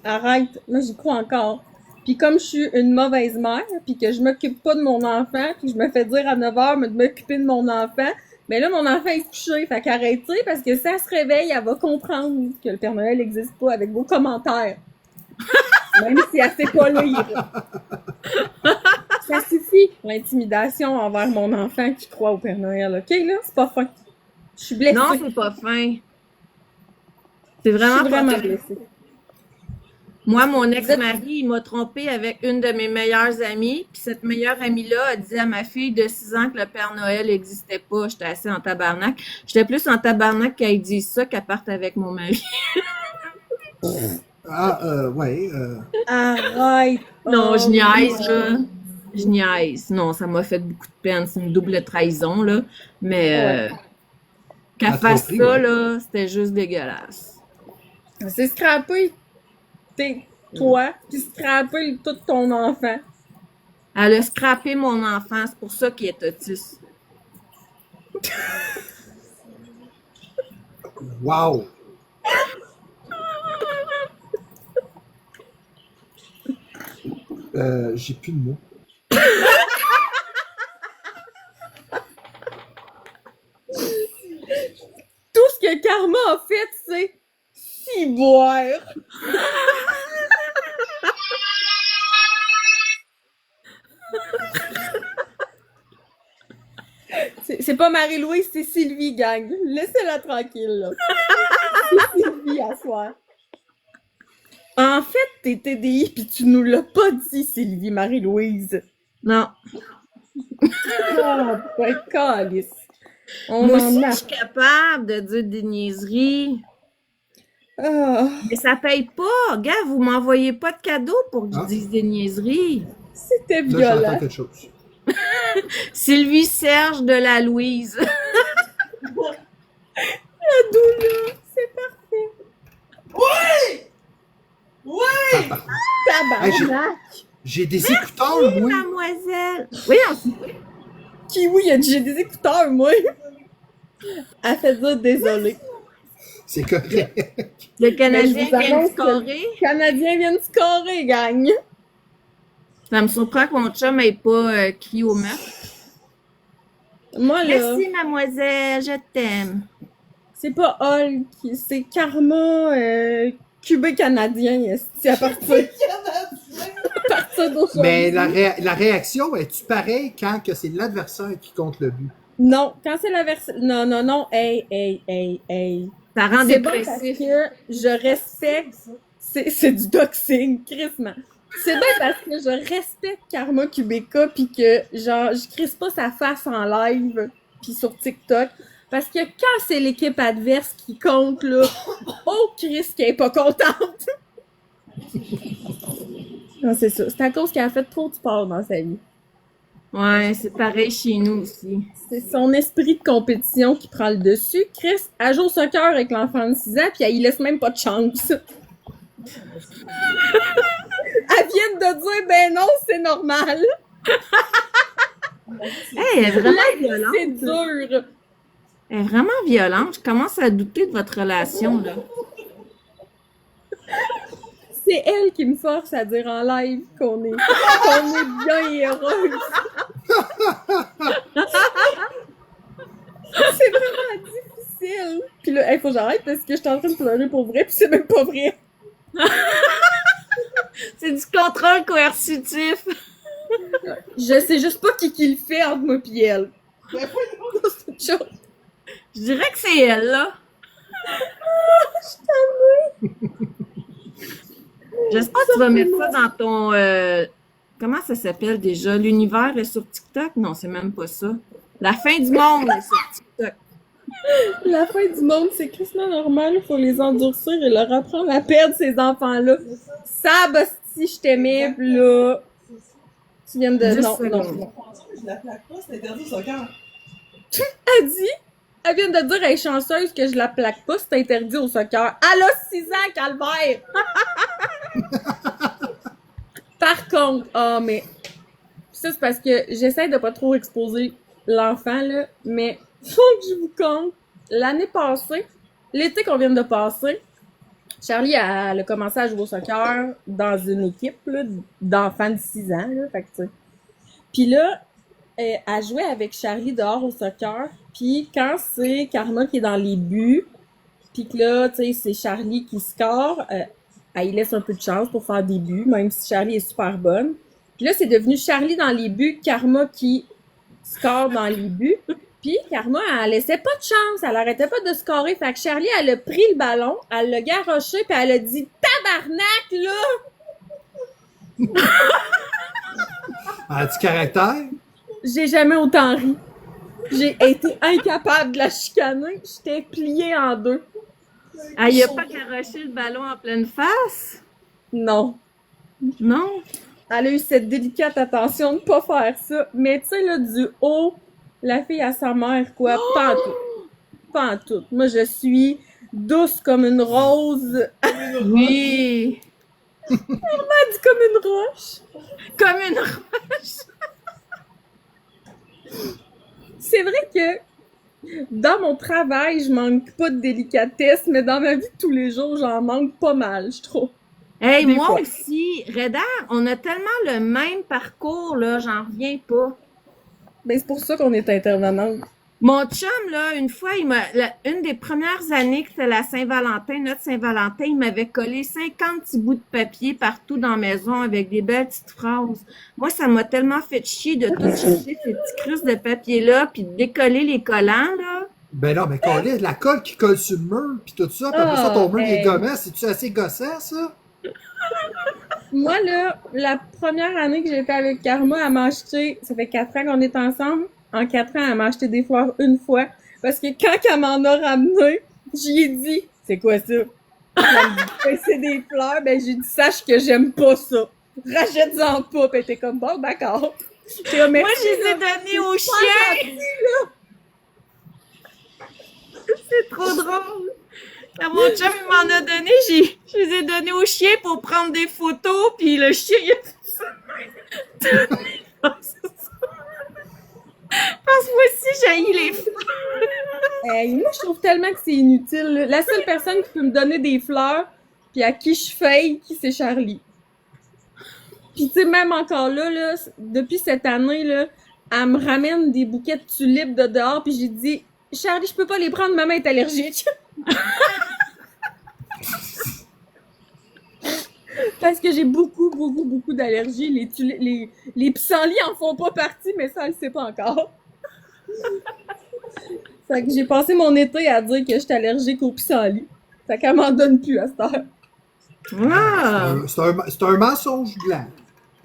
Arrête. Moi, j'y crois encore. Puis comme je suis une mauvaise mère, puis que je m'occupe pas de mon enfant, puis je me fais dire à 9h de m'occuper de mon enfant, mais là, mon enfant est couché. Fait qu'arrêtez, parce que si elle se réveille, elle va comprendre que le Père Noël n'existe pas avec vos commentaires. Même si elle sait pas lire. Ça suffit, l'intimidation envers mon enfant qui croit au Père Noël, OK, là? C'est pas fin. Je suis blessée. Non, c'est pas fin. C'est je vraiment suis vraiment pas fin. blessée. Moi, mon ex-mari, il m'a trompée avec une de mes meilleures amies. Puis cette meilleure amie-là a dit à ma fille de 6 ans que le Père Noël n'existait pas. J'étais assez en tabarnak. J'étais plus en tabarnak qu'elle dise ça qu'elle parte avec mon mari. Ouais. Arrête! Non, je Oh, niaise, là. Je niaise. Non, ça m'a fait beaucoup de peine. C'est une double trahison, là. Mais qu'elle La fasse tromperie, ça, ouais. là, c'était juste dégueulasse. C'est scraper toi, puis scraper tout ton enfant. Elle a scrappé mon enfant. C'est pour ça qu'il est autiste. Wow! J'ai plus de mots. Tout ce que Karma a fait, c'est ciboire. C'est pas Marie-Louise, c'est Sylvie, gang. Laissez-la tranquille, là. C'est Sylvie à soir. En fait, t'es TDI pis tu nous l'as pas dit, Sylvie Marie-Louise. Non. Oh, ben, calice. On Moi en aussi, a. je suis capable de dire des niaiseries. Ah, Mais ça paye pas. Gars, vous m'envoyez pas de cadeaux pour que je Ah. dise des niaiseries. c'était Là, j'entends violent. quelque chose. Sylvie Serge de la Louise. La douleur, c'est parfait. Hey, Tabarnak. j'ai des écouteurs, moi. Mademoiselle. Oui, Kiwi a dit j'ai des écouteurs, moi. Elle fait dire désolé. C'est correct. le Ben, Canadien je vous vient annonce de que- scorer. Les Canadiens viennent scorer, gang. Ça me surprend que mon chum ait pas crié au meurtre. Moi, là, Merci, mademoiselle, je t'aime. c'est pas Hulk, c'est Karma cubé canadien, c'est à partir d'aujourd'hui. Mais la réaction, est-tu pareil quand que c'est l'adversaire qui compte le but? Non, quand c'est la version... Non, hey. Ça rend C'est bon parce dépressif. que je respecte... C'est du doxing, crissement. C'est bien parce que je respecte Karma Kubeka pis que, genre, je crisse pas sa face en live pis sur TikTok. Parce que quand c'est l'équipe adverse qui compte, là, oh, Chris, qui est pas contente! Non, c'est ça. C'est à cause qu'elle a fait trop de sport dans sa vie. Ouais, c'est pareil chez nous aussi. C'est son esprit de compétition qui prend le dessus. Chris, elle joue au soccer avec l'enfant de 6 ans pis elle y laisse même pas de chance. Elle vient de dire, ben non, c'est normal. Hey, elle est vraiment violente. C'est dur. Elle est vraiment violente. Je commence à douter de votre relation, là. C'est elle qui me force à dire en live qu'on est bien et heureuse. vraiment difficile. Puis là, faut que j'arrête parce que je suis en train de pleurer pour vrai, puis c'est même pas vrai. C'est du contrôle coercitif. Je sais juste pas qui le fait entre moi pis elle. Ben, C'est une chose. Je dirais que c'est elle, là. J'espère que tu vas mettre ça dans ton... comment ça s'appelle déjà? L'univers est sur TikTok? Non, c'est même pas ça. La fin du monde est sur TikTok. La fin du monde, c'est quasiment normal. Il faut les endurcir et leur apprendre à perdre ces enfants-là. Sab, si je t'aimais, pis là... Tu viens de... 10 Non, secondes. non. je la plaque pas, c'est interdit au soccer. Elle vient de dire, elle est chanceuse que je la plaque pas, c'est interdit au soccer. Elle a 6 ans, calvaire! Par contre, mais ça, c'est parce que j'essaie de pas trop exposer l'enfant, là, mais faut que je vous compte, l'année passée, l'été qu'on vient de passer, Charlie, elle a commencé à jouer au soccer dans une équipe, là, d'enfants de 6 ans, là, fait que, tu sais. Puis là, elle jouait avec Charlie dehors au soccer, puis quand c'est Karma qui est dans les buts, puis que là, tu sais, c'est Charlie qui score, elle y laisse un peu de chance pour faire des buts, même si Charlie est super bonne. Puis là, c'est devenu Charlie dans les buts, Karma qui score dans les buts. Puis Karma, elle laissait pas de chance, elle arrêtait pas de scorer. Fait que Charlie, elle a pris le ballon, elle l'a garoché, puis elle a dit « Tabarnak, là! » Elle a du caractère. J'ai jamais autant ri. J'ai été incapable de la chicaner. J'étais pliée en deux. Elle y a pas garoché le ballon en pleine face? Non. Non? Elle a eu cette délicate attention de pas faire ça. Mais tu sais, là, du haut, la fille à sa mère, quoi, pas en tout. Pas en tout. Moi, je suis douce comme une rose. Oui! Elle dit comme une roche. Comme une roche! C'est vrai que dans mon travail, je manque pas de délicatesse, mais dans ma vie de tous les jours, j'en manque pas mal, je trouve. Hey, Des moi fois. aussi, Reda, on a tellement le même parcours, là, j'en reviens pas. Ben, c'est pour ça qu'on est intervenante. Mon chum, là, une fois, une des premières années que c'était la Saint-Valentin, notre Saint-Valentin, il m'avait collé 50 petits bouts de papier partout dans la maison avec des belles petites phrases. Moi, ça m'a tellement fait chier de tout chercher ces petits crusses de papier-là, puis de décoller les collants, là. Ben non, mais coller de la colle qui colle sur le mur, puis tout ça, puis après ça, ton mur, il est gommant. C'est-tu assez gossant, ça? Moi, là, la première année que j'ai fait avec Karma, elle m'a acheté, ça fait 4 ans qu'on est ensemble. En 4 ans, elle m'a acheté des fleurs une fois. Parce que quand elle m'en a ramené, j'y ai dit, c'est quoi ça? Elle me dit, ben, c'est des fleurs. Ben, j'ai dit, sache que j'aime pas ça. Rachète-en pas. Puis elle était comme, bon, d'accord. Moi, Moi, je les ai donnés au chien! C'est trop drôle! Quand mon chum il m'en a donné, je les ai donnés au chien pour prendre des photos, puis le chien, il a fait ça. Parce que moi aussi, j'haïs les fleurs. Hey, moi, je trouve tellement que c'est inutile. Là. La seule personne qui peut me donner des fleurs, puis à qui je fake, c'est Charlie. Puis tu sais, même encore là, depuis cette année, là, elle me ramène des bouquets de tulipes de dehors, puis j'ai dit, Charlie, je peux pas les prendre, maman est allergique. Parce que j'ai beaucoup d'allergies. Les pissenlits en font pas partie, mais ça, elle le sait pas encore. Fait que j'ai passé mon été à dire que j'étais allergique aux pissenlits. Fait qu'elle m'en donne plus à cette heure. Ah! C'est un mensonge blanc.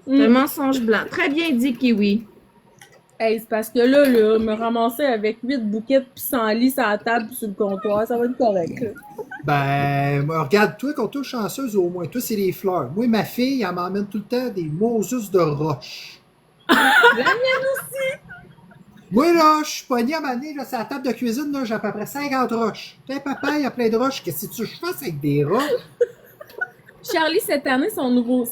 C'est un mensonge blanc. Très bien dit, Kiwi. Hey, c'est parce que là, me ramasser avec 8 bouquets de pissenlits sur la table sur le comptoir, ça va être correct, là. Ben, moi, regarde, toi, qu'on touche chanceuse, au moins, toi, c'est les fleurs. Moi, ma fille, elle m'emmène tout le temps des Moses de roche. La mienne aussi! Moi, là, je suis pogné à m'amener, là, sur la table de cuisine, là, j'ai à peu près 50 roches. Putain, papa, il y a plein de roches. Qu'est-ce que tu fais avec des roches? Charlie, cette année, son nouveau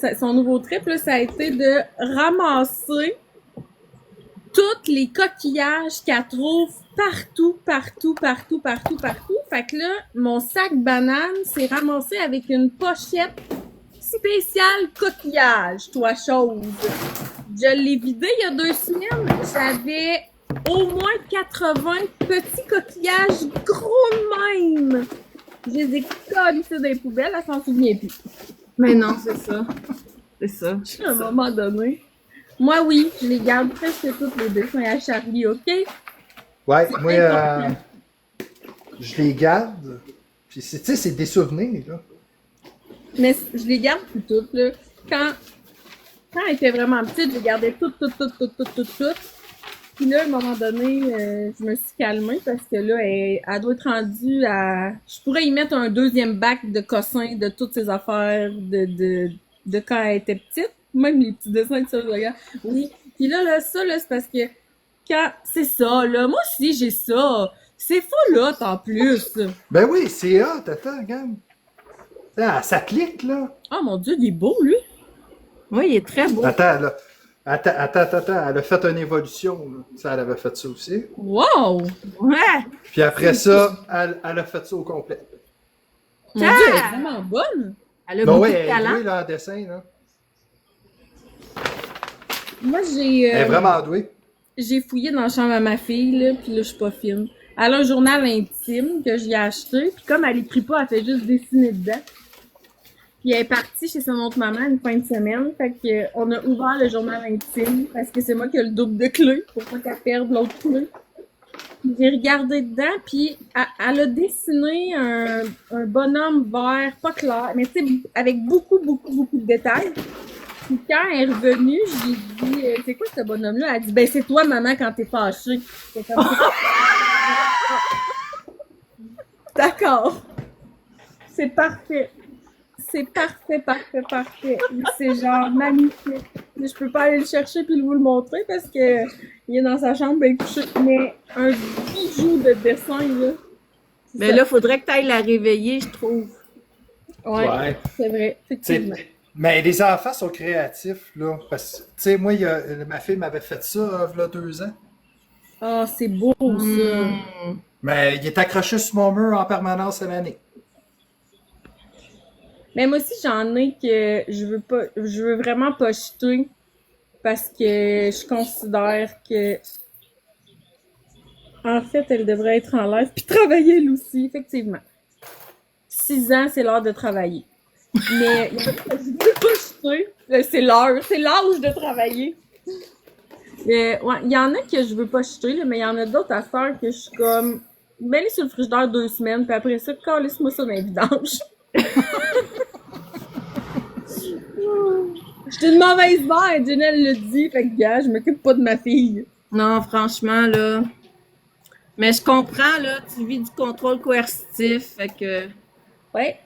trip, là, ça a été de ramasser tous les coquillages qu'elle trouve partout. Fait que là, mon sac banane s'est ramassé avec une pochette spéciale coquillage, toi chose. Je l'ai vidé il y a 2 semaines. J'avais au moins 80 petits coquillages gros de même. Je les ai collés dans les poubelles, elle s'en souvient plus. Mais non, c'est ça. C'est ça. À un moment donné. Moi, oui, je les garde presque tous les dessins à Charlie, OK? Ouais, moi, je les garde. Puis, tu sais, c'est des souvenirs, là. Mais je les garde plus toutes, là. Quand elle était vraiment petite, je les gardais toutes. Puis là, à un moment donné, je me suis calmée parce que là, elle doit être rendue à... Je pourrais y mettre un deuxième bac de cossins de toutes ses affaires de quand elle était petite. Même les petits dessins que ça, je regarde. Oui. Puis là, ça, là, c'est parce que quand... C'est ça, là. Moi aussi, j'ai ça. C'est full hot, en plus. Ben oui, c'est hot, attends, regarde. Ah, ça clique, là. Oh mon Dieu, il est beau, lui. Oui, il est très beau. Attends, là. Attends. Elle a fait une évolution, là. Ça, elle avait fait ça aussi. Wow! Ouais! Puis après ça, elle a fait ça au complet. Mon Dieu, elle est vraiment bonne. Elle a Ben beaucoup ouais, de elle est talent. douée, là, en dessin, là. Moi, Elle est vraiment douée. j'ai fouillé dans la chambre à ma fille, là, puis là, je suis pas fine. Elle a un journal intime que j'y ai acheté, puis comme elle écrit pas, elle fait juste dessiner dedans. Puis elle est partie chez son autre maman une fin de semaine, fait que on a ouvert le journal intime, parce que c'est moi qui ai le double de clés, pour pas qu'elle perde l'autre clé. Puis j'ai regardé dedans, puis elle a dessiné un bonhomme vert, pas clair, mais tu sais, avec beaucoup de détails. Puis quand elle est revenue, j'ai dit, c'est quoi ce bonhomme-là? Elle a dit, ben c'est toi, maman, quand t'es fâchée. C'est comme ça. D'accord. C'est parfait. C'est parfait. C'est genre magnifique. Mais je peux pas aller le chercher puis vous le montrer parce que il est dans sa chambre bien couché. Mais un bijou de dessin, là. Mais là, faudrait que tu ailles la réveiller, je trouve. Ouais. C'est vrai, effectivement. Mais les enfants sont créatifs, là. Parce que, tu sais, moi, ma fille m'avait fait ça, il y a 2 ans. Ah, c'est beau, ça. Mais il est accroché sur mon mur en permanence à l'année. Mais moi aussi, j'en ai que je veux vraiment pas jeter parce que je considère que, en fait, elle devrait être en live puis travailler, elle aussi, effectivement. 6 ans, c'est l'heure de travailler. Mais il y en a que je veux pas jeter. C'est l'âge de travailler. Ouais, il y en a que je veux pas jeter, là, mais il y en a d'autres affaires que je suis comme, mets-les sur le frigidaire 2 semaines, puis après ça, calisse-moi ça dans les vidanges. Je suis une mauvaise mère, Janelle le dit, fait que gars, je m'occupe pas de ma fille. Non, franchement, là. Mais je comprends, là, tu vis du contrôle coercitif, fait que. Ouais.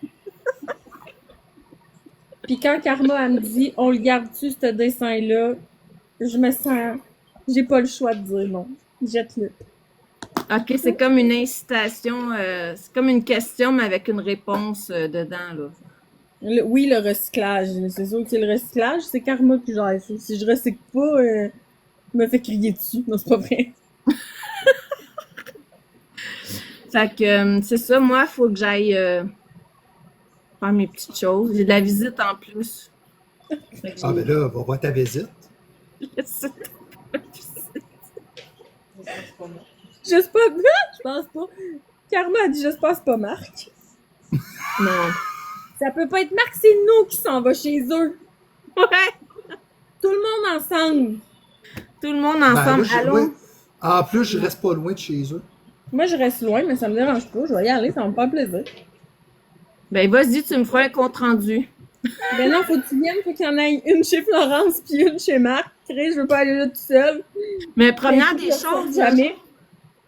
Puis quand Karma, elle me dit, on le garde-tu, ce dessin-là, je me sens, j'ai pas le choix de dire non. Jette-le. OK, c'est comme une incitation, c'est comme une question, mais avec une réponse dedans, là. Oui, le recyclage. C'est sûr que le recyclage, c'est Karma qui gère ça. Si je recycle pas, je me fais crier dessus. Non, c'est pas vrai. Fait que, c'est ça, moi, il faut que j'aille faire mes petites choses. J'ai de la visite en plus. Fait que Ah, ben là, va voir ta visite. j'ai- J'espère pas. Je pense pas. Karma a dit, j'espère que c'est pas Marc. Non. Ça peut pas être Marc, c'est nous qui s'en va chez eux. Ouais! Tout le monde ensemble. Tout le monde Ben, ensemble. moi, Allons. ouais. En plus, je reste pas loin de chez eux. Moi, je reste loin, mais ça me dérange pas. Je vais y aller, ça va me faire plaisir. Ben, vas-y, tu me feras un compte rendu. Ben non, faut que tu viennes, faut qu'il y en ait une chez Florence puis une chez Marc. Chris, je veux pas aller là tout seul. Mais première Ben, des je choses, jamais.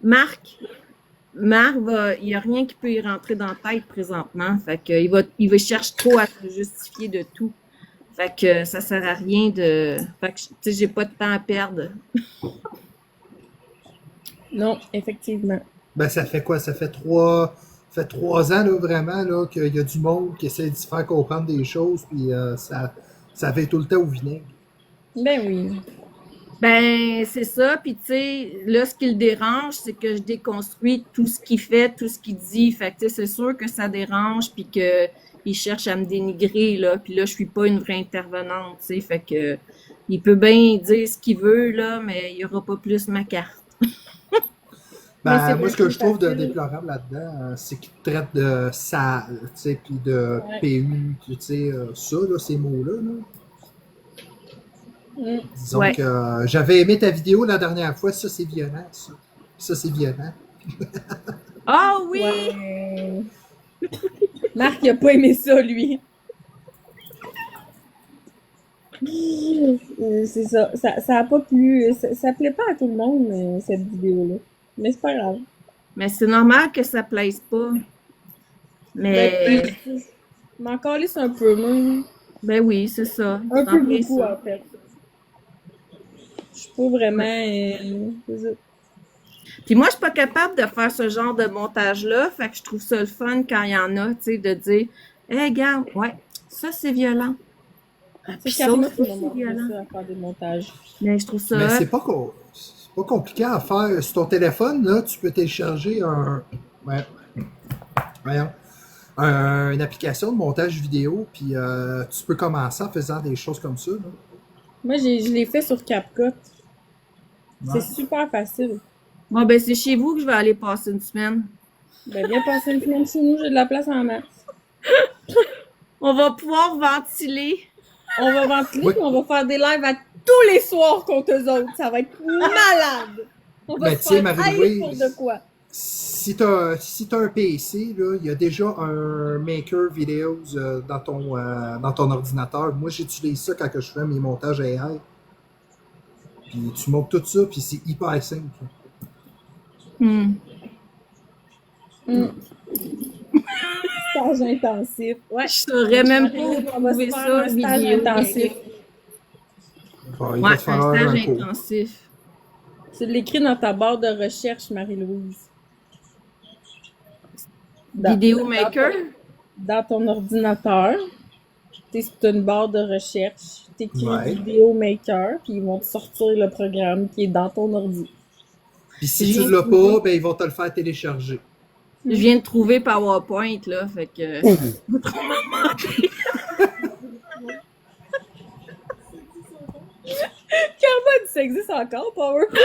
Marc il n'y a rien qui peut y rentrer dans la tête présentement. Fait que il cherche trop à se justifier de tout. Fait que ça sert à rien de. Fait que, tu sais, j'ai pas de temps à perdre. Non, effectivement. Ben, ça fait quoi? Ça fait 3 ans, là, vraiment, là, qu'il y a du monde qui essaie de se faire comprendre des choses, puis ça fait tout le temps au vinaigre. Ben oui. Ben, c'est ça. Puis, tu sais, là, ce qui le dérange, c'est que je déconstruis tout ce qu'il fait, tout ce qu'il dit. Fait que, tu sais, c'est sûr que ça dérange, puis que il cherche à me dénigrer, là. Puis là, je suis pas une vraie intervenante, tu sais. Fait que, il peut bien dire ce qu'il veut, là, mais il y aura pas plus ma carte. Mais c'est Moi, bien ce que plus je trouve de facile. déplorable là-dedans, c'est qu'ils traitent de sale, tu sais, puis de Ouais. PU, tu sais, ça, là, ces mots-là, là. Disons Ouais. que j'avais aimé ta vidéo la dernière fois, ça, c'est violent, ça. Ça, c'est violent. Ah oui! Ouais. Marc, il a pas aimé ça, lui. C'est ça. Ça a pas plu. Ça plaît pas à tout le monde, cette vidéo-là. Mais c'est pas grave. Mais c'est normal que ça plaise pas. Mais, Je m'en calisse un peu, moi. ben oui, c'est ça. Un C'est peu en plein beaucoup, ça. en fait. Je suis pas vraiment. C'est ça. Puis moi, je suis pas capable de faire ce genre de montage-là. Fait que je trouve ça le fun quand il y en a, tu sais, de dire, hey, regarde, ouais, ça c'est violent. Ah, C'est puis ça Karma aussi, qui m'a c'est montré violent. ça à faire des montages. Mais je trouve ça Mais hot. c'est pas compliqué à faire. Sur ton téléphone, là, tu peux télécharger ouais, voyons, une application de montage vidéo, puis tu peux commencer en faisant des choses comme ça, là. Moi, je l'ai fait sur CapCut. Ouais. C'est super facile. Bon, ben c'est chez vous que je vais aller passer une semaine. Ben, viens passer une semaine chez nous, j'ai de la place en masse. On va pouvoir ventiler. On va ventiler, Oui. puis on va faire des lives à tous les soirs contre eux autres. Ça va être malade. On va Ben, se tu sais, faire Marie-Louise, haïr pour de quoi. Si t'as un PC, là, il y a déjà un Maker Videos dans ton ordinateur. Moi, j'utilise ça quand je fais mes montages AI. Puis tu montes tout ça, puis c'est hyper simple. Stage intensif. Ouais. Je saurais même pas où On va se trouver faire ça un stage vidéo. intensif. Bon, il Ouais, va te un faire stage un cours. intensif. Tu l'écris dans ta barre de recherche, Marie-Louise. Vidéo maker? Dans ton ordinateur, tu as une barre de recherche, tu écris Ouais. Vidéo Maker, puis ils vont te sortir le programme qui est dans ton ordi. Puis si tu l'as pas, ben ils vont te le faire télécharger. Je viens de trouver PowerPoint, là, fait que... Karma dit ça existe encore, PowerPoint?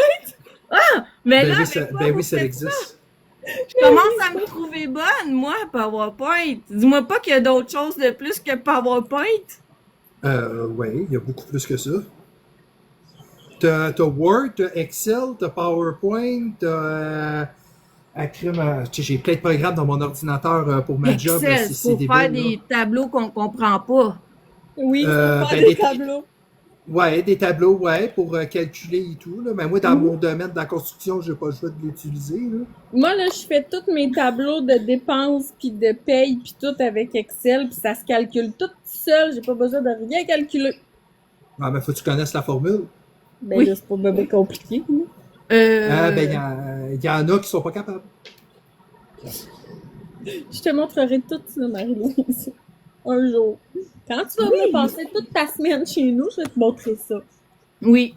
Mais Ben là, oui, avec ça, quoi ben vous oui, ça faites existe. Je commence à me trouver bonne, moi, PowerPoint. Dis-moi pas qu'il y a d'autres choses de plus que PowerPoint. Ouais, il y a beaucoup plus que ça. T'as Word, t'as Excel, t'as PowerPoint, t'as... j'ai plein de programmes dans mon ordinateur pour ma job. Excel, C'est pour débile, faire là. des tableaux qu'on comprend pas. Oui, c'est pour faire ben, des tableaux. Ouais, des tableaux, ouais, pour calculer et tout. Là. Mais moi, dans mon domaine de la construction, j'ai pas le choix de l'utiliser. Là. Moi, là, je fais tous mes tableaux de dépenses, puis de paye, puis tout avec Excel, puis ça se calcule tout seul. J'ai pas besoin de rien calculer. Ah, mais faut que tu connaisses la formule. Ben Oui. là, c'est pas bébé compliqué. Là. Ah, ben, il y en a qui sont pas capables. Je te montrerai tout ça, Marie-Louise. Un jour. Quand tu vas venir passer toute ta semaine chez nous, je vais te montrer ça. Oui.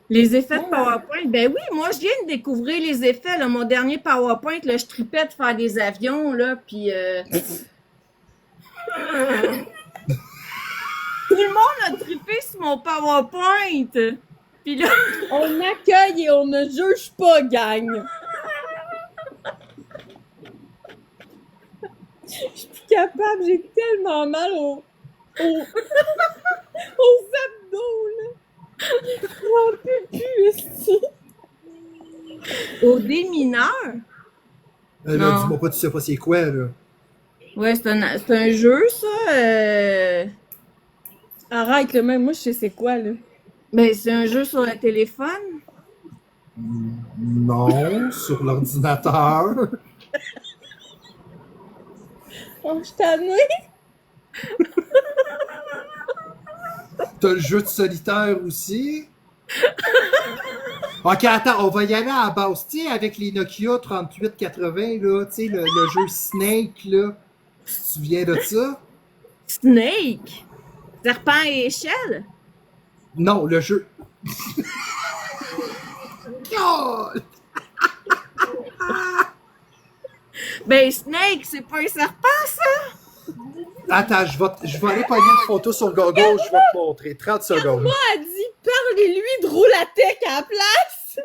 Les effets de PowerPoint, ben oui, moi je viens de découvrir les effets. Là. Mon dernier PowerPoint, là, je tripais de faire des avions, là, puis tout le monde a trippé sur mon PowerPoint. Puis là, On accueille et on ne juge pas, gang. Je suis plus capable, j'ai tellement mal aux abdos, là. J'en peux plus, ici. au démineur. Là, Non. dis-moi pas, tu sais pas c'est quoi, là. Ouais, c'est un jeu, ça. Arrête, là, même moi, je sais c'est quoi, là. Ben, c'est un jeu sur le téléphone. Non, sur l'ordinateur. Oh, je suis tannée. T'as le jeu de solitaire aussi. Ok, attends, on va y aller à la base. Tu sais, avec les Nokia 3880, là, tu sais, le jeu Snake, là. Tu te souviens de ça? Snake. Serpent et échelle. Non, le jeu. Oh! Ben, Snake, c'est pas un serpent, ça? Attends, je vais aller pogner une photo sur Google, je vais te montrer. 30 secondes. Moi, elle dit, parlez-lui de Roulatec à la place.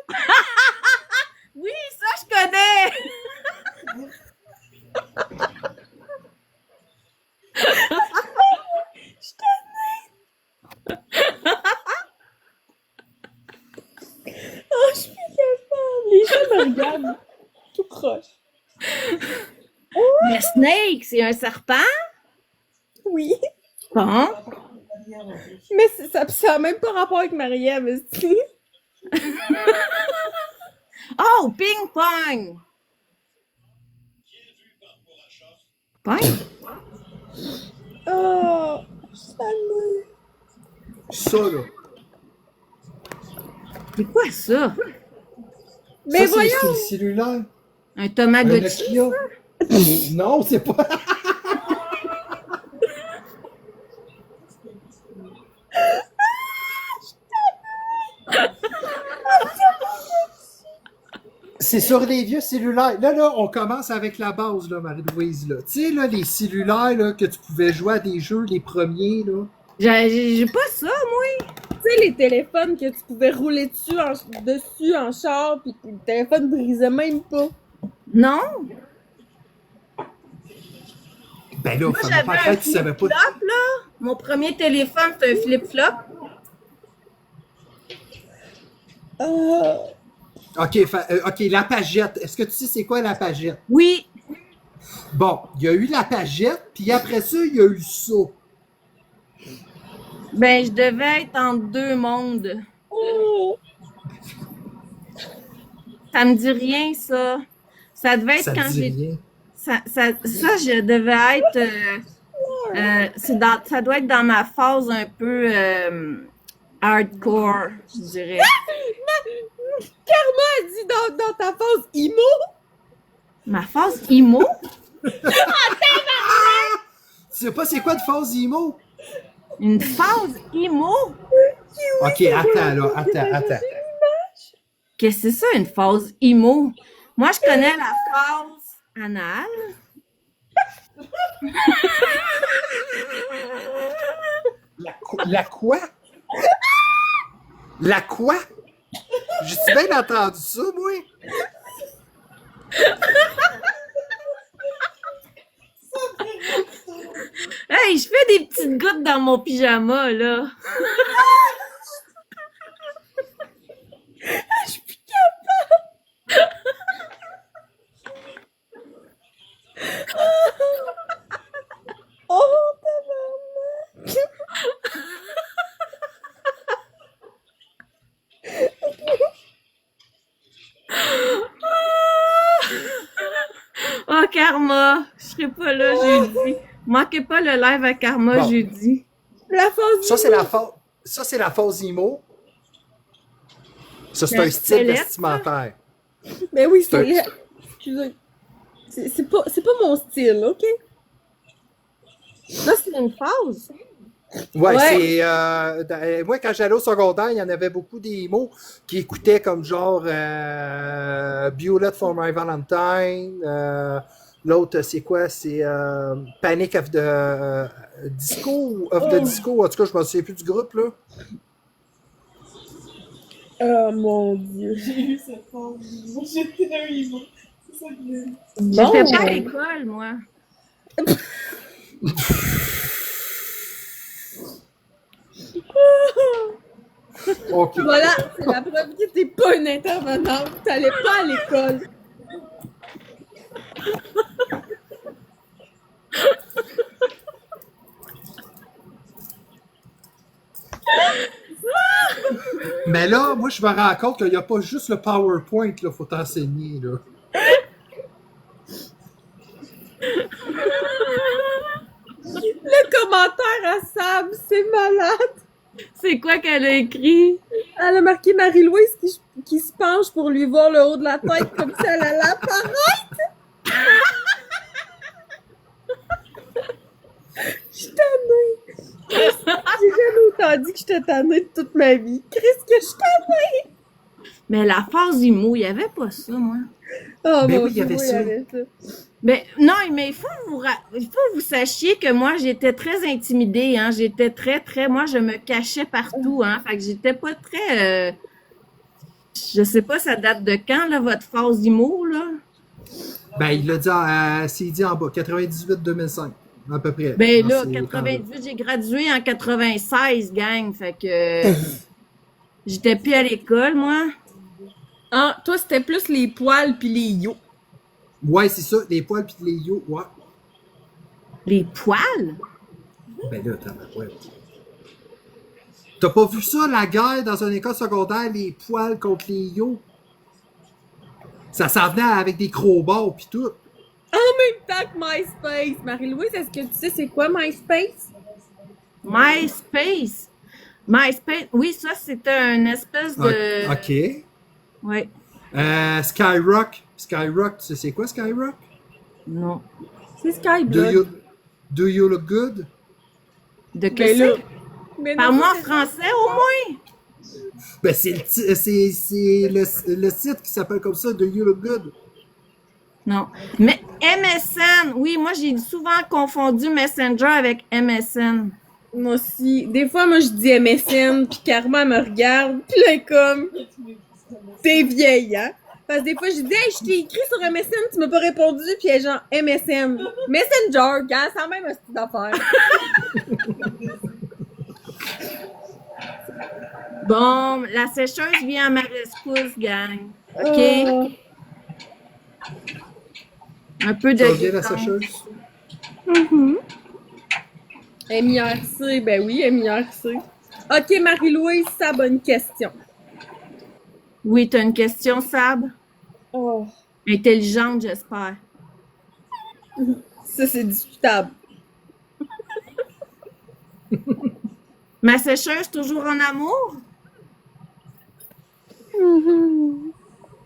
Oui, ça, je connais! Oh, je suis plus capable. Les gens me regardent tout croche. Le snake, c'est un serpent? Oui. Bon. Mais ça a même pas rapport avec Marie-Ève, est-ce. Oh, ping-pong! Ping? Oh, salut. Ça, là. C'est quoi ça? Mais Ça, voyons! c'est le cellulaire. Un Un Tamagotchi? Nokia. Non, c'est pas. C'est sur les vieux cellulaires. Là, on commence avec la base, là, Marie-Louise. Là. Tu sais, là, les cellulaires là, que tu pouvais jouer à des jeux, les premiers, là. J'ai pas ça, moi. Tu sais, les téléphones que tu pouvais rouler dessus en char, pis que le téléphone brisait même pas. Non? Ben là, Moi, fais-moi pas j'avais un croire que tu savais pas. flip-flop, là. Mon premier téléphone, c'était un flip-flop. OK, la pagette. Est-ce que tu sais c'est quoi la pagette? Oui. Bon, il y a eu la pagette, puis après ça, il y a eu ça. Ben, je devais être en deux mondes. Oh. Ça me dit rien, ça. Ça devait être Ça te quand dit j'ai... rien. Ça, je devais être... ça doit être dans ma phase un peu hardcore, je dirais. Karma a dit dans ta phase emo. Ma phase emo? Tu sais pas c'est quoi de phase emo? Une phase emo? OK, attends, là. Attends. Qu'est-ce que c'est ça, une phase emo? Moi, je connais la phase anale. La quoi? La quoi? J'ai bien entendu ça, moi? Hey, je fais des petites gouttes dans mon pyjama, là. Je suis plus capable. Oh, tabarnak. Oh, Karma, je serai pas là jeudi. Manquez pas le live à Karma Bon. jeudi. La phase Ça, c'est la phase. Ça, c'est la phase emo. Ça, c'est un style squelette, vestimentaire. Mais oui, C'est un- c'est laid. Excusez. C'est pas mon style, OK? Ça, c'est une phase. Ouais, Ouais. c'est. Moi, quand j'allais au secondaire, il y en avait beaucoup des mots qui écoutaient comme genre Bullet for My Valentine. L'autre, c'est quoi? C'est Panic of the Disco ou of the Disco. En tout cas, je me souviens plus du groupe, là. Oh mon Dieu. J'ai eu cette phase. J'étais un emo. C'est ça que j'ai dit. Je Bon. fais pas à l'école, moi. OK. Voilà, c'est la preuve que t'es pas une intervenante. T'allais pas à l'école. Mais là, moi, je me rends compte qu'il n'y a pas juste le PowerPoint, là, faut t'enseigner, là. Le commentaire à Sam, c'est malade. C'est quoi qu'elle a écrit? Elle a marqué Marie-Louise qui se penche pour lui voir le haut de la tête comme si elle allait apparaître. Je suis tannée. J'ai jamais autant dit que j'étais tannée de toute ma vie. Qu'est-ce que je suis tannée? Mais la phase emo, il y avait pas ça, moi. Oh Ben mon oui, il y Dieu, avait oui, ça. Ben, non, mais il faut que vous sachiez que moi, j'étais très intimidée, hein. J'étais très, moi, je me cachais partout, hein. Fait que j'étais pas très, Je sais pas, ça date de quand, là, votre phase d'humour, là? Ben, il l'a dit, c'est dit en bas, 98-2005, à peu près. Ben Dans là, ces temps-là. 98, j'ai gradué en 96, gang. Fait que j'étais plus à l'école, moi. Ah, toi, c'était plus les poils puis les yo. Ouais, c'est ça, les poils pis les yo, ouais. Les poils? Ben là, ouais. T'as pas vu ça, la guerre dans une école secondaire, les poils contre les yo? Ça s'en venait avec des crowbars pis tout. En même temps que MySpace. Marie-Louise, est-ce que tu sais c'est quoi MySpace? MySpace. MySpace, oui, ça, c'était une espèce de... OK. Ouais, Skyrock. Skyrock, tu sais c'est quoi Skyrock? non. C'est Do Skyblog. you, do you look good? De que Ben là. c'est? Mais non, Parle-moi en c'est- français, au moins. Ben, c'est le site qui s'appelle comme ça, Do you look good? Non. Mais MSN, oui, moi, j'ai souvent confondu Messenger avec MSN. Moi aussi. Des fois, moi, je dis MSN, puis Karma elle me regarde, puis là, elle est comme, t'es vieille, hein? Parce que des fois, je dis, hey, je t'ai écrit sur MSN, tu m'as pas répondu, puis elle est genre, MSN. Messenger, gars, c'est la même petite affaire. Bon, la sécheuse vient à ma rescousse, gang. OK? Oh. Un peu de Ça revient la détente. sécheuse? MIRC, ben oui, MIRC. Ok, Marie-Louise, ça, bonne question. Oui, t'as une question, Sab? Oh, Intelligente, j'espère. ça, c'est discutable. Ma sécheuse, toujours en amour?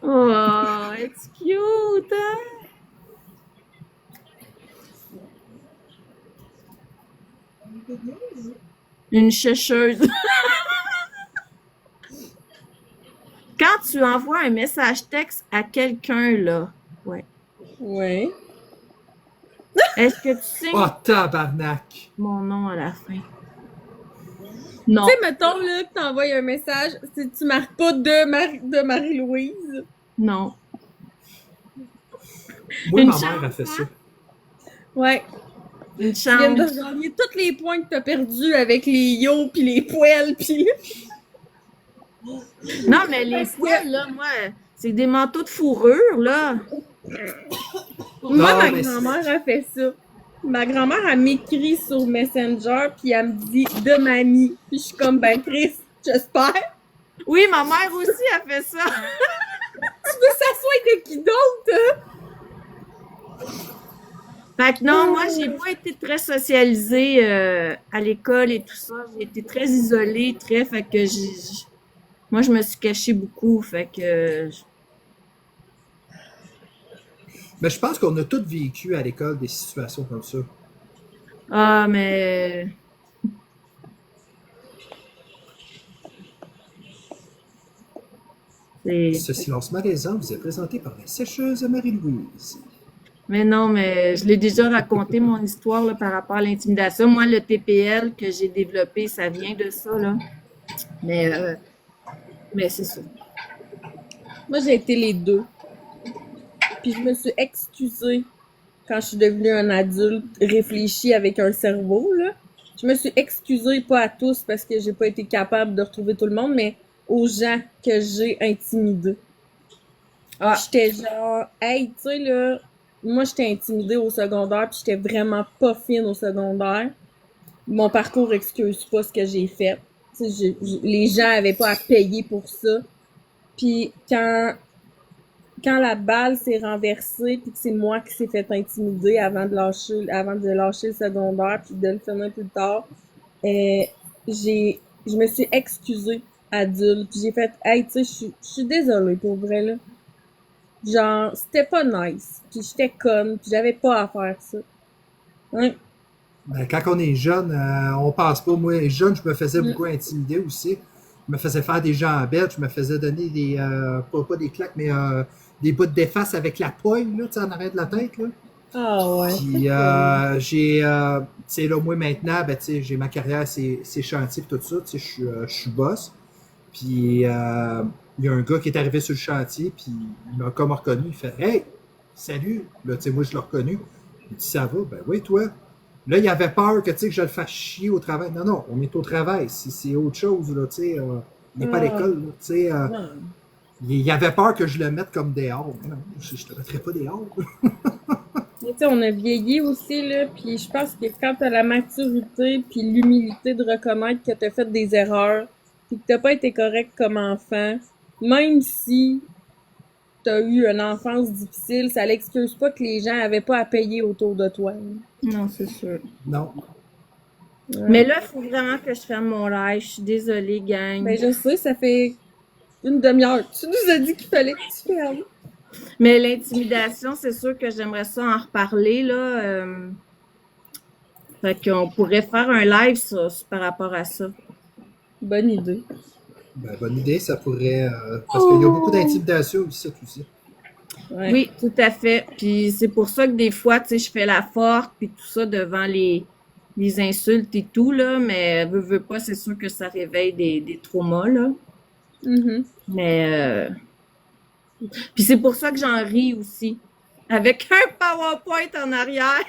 Oh, it's cute, hein? Une sécheuse. Quand tu envoies un message texte à quelqu'un, là, ouais. Ouais. Est-ce que tu signes Oh, tabarnak! mon nom à la fin? Non. Tu sais, mettons, là, que t'envoies un message, si tu marques pas de Marie-Louise. Non. Moi, Une ma mère a chance, fait ça. Ouais. Une Tu viens de chance. regagner tous les points que t'as perdus avec les yo, pis les poêles, pis... Non, mais les poils, là, moi, c'est des manteaux de fourrure, là. Moi, Non, ma mais grand-mère a fait ça. Ma grand-mère, elle m'écrit sur Messenger, puis elle me dit « de mamie ». Puis je suis comme « ben Chris, j'espère ». Oui, ma mère aussi a fait ça. Tu veux que ça soit de qui d'autre, hein? Fait que non, moi, j'ai pas été très socialisée à l'école et tout ça. J'ai été très isolée, fait que moi, je me suis cachée beaucoup, fait que... Mais je pense qu'on a tous vécu à l'école des situations comme ça. Ah, mais... C'est... Ce silence malaisant vous est présenté par la sécheuse Marie-Louise. Mais non, mais je l'ai déjà raconté, mon histoire, là, par rapport à l'intimidation. Moi, le TPL que j'ai développé, ça vient de ça, là. Mais c'est ça. Moi, j'ai été les deux. Puis je me suis excusée quand je suis devenue un adulte réfléchi avec un cerveau, là. Je me suis excusée, pas à tous, parce que j'ai pas été capable de retrouver tout le monde, mais aux gens que j'ai intimidés. Ah. J'étais genre, hey, tu sais, là, moi, j'étais intimidée au secondaire, puis j'étais vraiment pas fine au secondaire. Mon parcours excuse pas ce que j'ai fait. Tu sais, les gens avaient pas à payer pour ça. Puis quand la balle s'est renversée, puis que c'est moi qui s'est fait intimider avant de lâcher le secondaire, puis de le finir plus tard, je me suis excusée adulte, puis j'ai fait, hey, tu sais, je suis désolée pour vrai, là. Genre, c'était pas nice, puis j'étais conne, puis j'avais pas à faire ça. Hein? Ben, quand on est jeune, on pense pas. Moi, jeune, je me faisais beaucoup intimider aussi. Je me faisais faire des jambes, je me faisais donner des, pas des claques, mais des bouts de déface avec la poigne, là, tu sais, en arrière de la tête, là. Ah ouais. Puis, j'ai, tu sais, là, moi, maintenant, ben, tu sais, j'ai ma carrière, c'est chantier pis tout ça, tu sais, je suis boss. Puis il y a un gars qui est arrivé sur le chantier, puis il m'a comme reconnu. Il fait Hey, salut! Là, tu sais, moi, je l'ai reconnu. Il dit Ça va? Ben oui, toi. Là, il avait peur que, tu sais, que je le fasse chier au travail. Non, non, on est au travail. C'est autre chose, là, tu sais. On n'est pas à l'école, là, tu sais. Il avait peur que je le mette comme dehors. Non, je te mettrais pas dehors. Mais tu sais, on a vieilli aussi, là, puis je pense que quand t'as la maturité puis l'humilité de reconnaître que t'as fait des erreurs puis que t'as pas été correct comme enfant, même si t'as eu une enfance difficile, ça l'excuse pas que les gens avaient pas à payer autour de toi. Non, c'est sûr. Non. Mais là, il faut vraiment que je ferme mon live. Je suis désolée, gang. Ben, je sais, ça fait une demi-heure. Tu nous as dit qu'il fallait que tu fermes. Mais l'intimidation, c'est sûr que j'aimerais ça en reparler, là. Fait qu'on pourrait faire un live par rapport à ça. Bonne idée. Ben, bonne idée, ça pourrait. Parce qu'il y a beaucoup d'intimidation aussi, aussi. Ouais. Oui, tout à fait. Puis c'est pour ça que des fois, tu sais, je fais la forte, puis tout ça devant les insultes et tout, là. Mais veux pas, c'est sûr que ça réveille des traumas, là. Mhm. Mais puis c'est pour ça que j'en ris aussi. Avec un PowerPoint en arrière.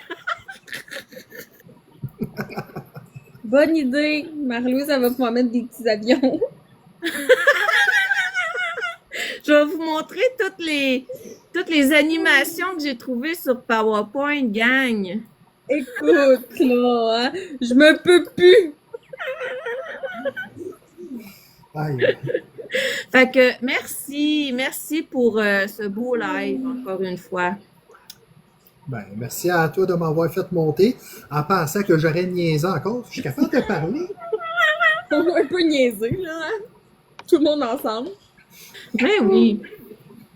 Bonne idée. Marie-Louise, elle va pouvoir mettre des petits avions. Je vais vous montrer toutes les animations que j'ai trouvées sur PowerPoint, gang. Écoute, là, hein, je me peux plus. Aïe. Fait que merci pour ce beau live encore une fois. Ben, merci à toi de m'avoir fait monter en pensant que j'aurais niaisé encore. Je suis capable de parler. On va un peu niaiser, là. Hein? Tout le monde ensemble. Ben oui.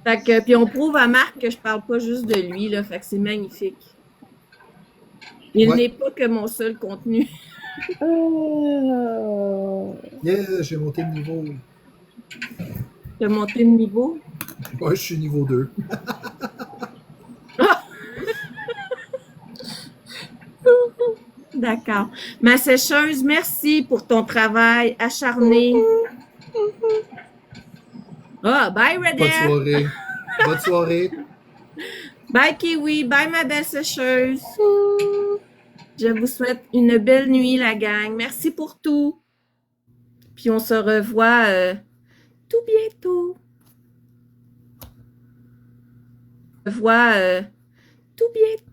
Fait que puis on prouve à Marc que je parle pas juste de lui là, fait que c'est magnifique. Il Ouais. n'est pas que mon seul contenu. Yeah, j'ai monté le niveau. De monter le niveau. Moi, je suis niveau 2. D'accord. Ma sécheuse, merci pour ton travail acharné. Ah, bye Bonne Redder. soirée. Bonne soirée. Bye Kiwi. Bye ma belle sécheuse. Je vous souhaite une belle nuit la gang. Merci pour tout. Puis on se revoit tout bientôt. On se revoit tout bientôt.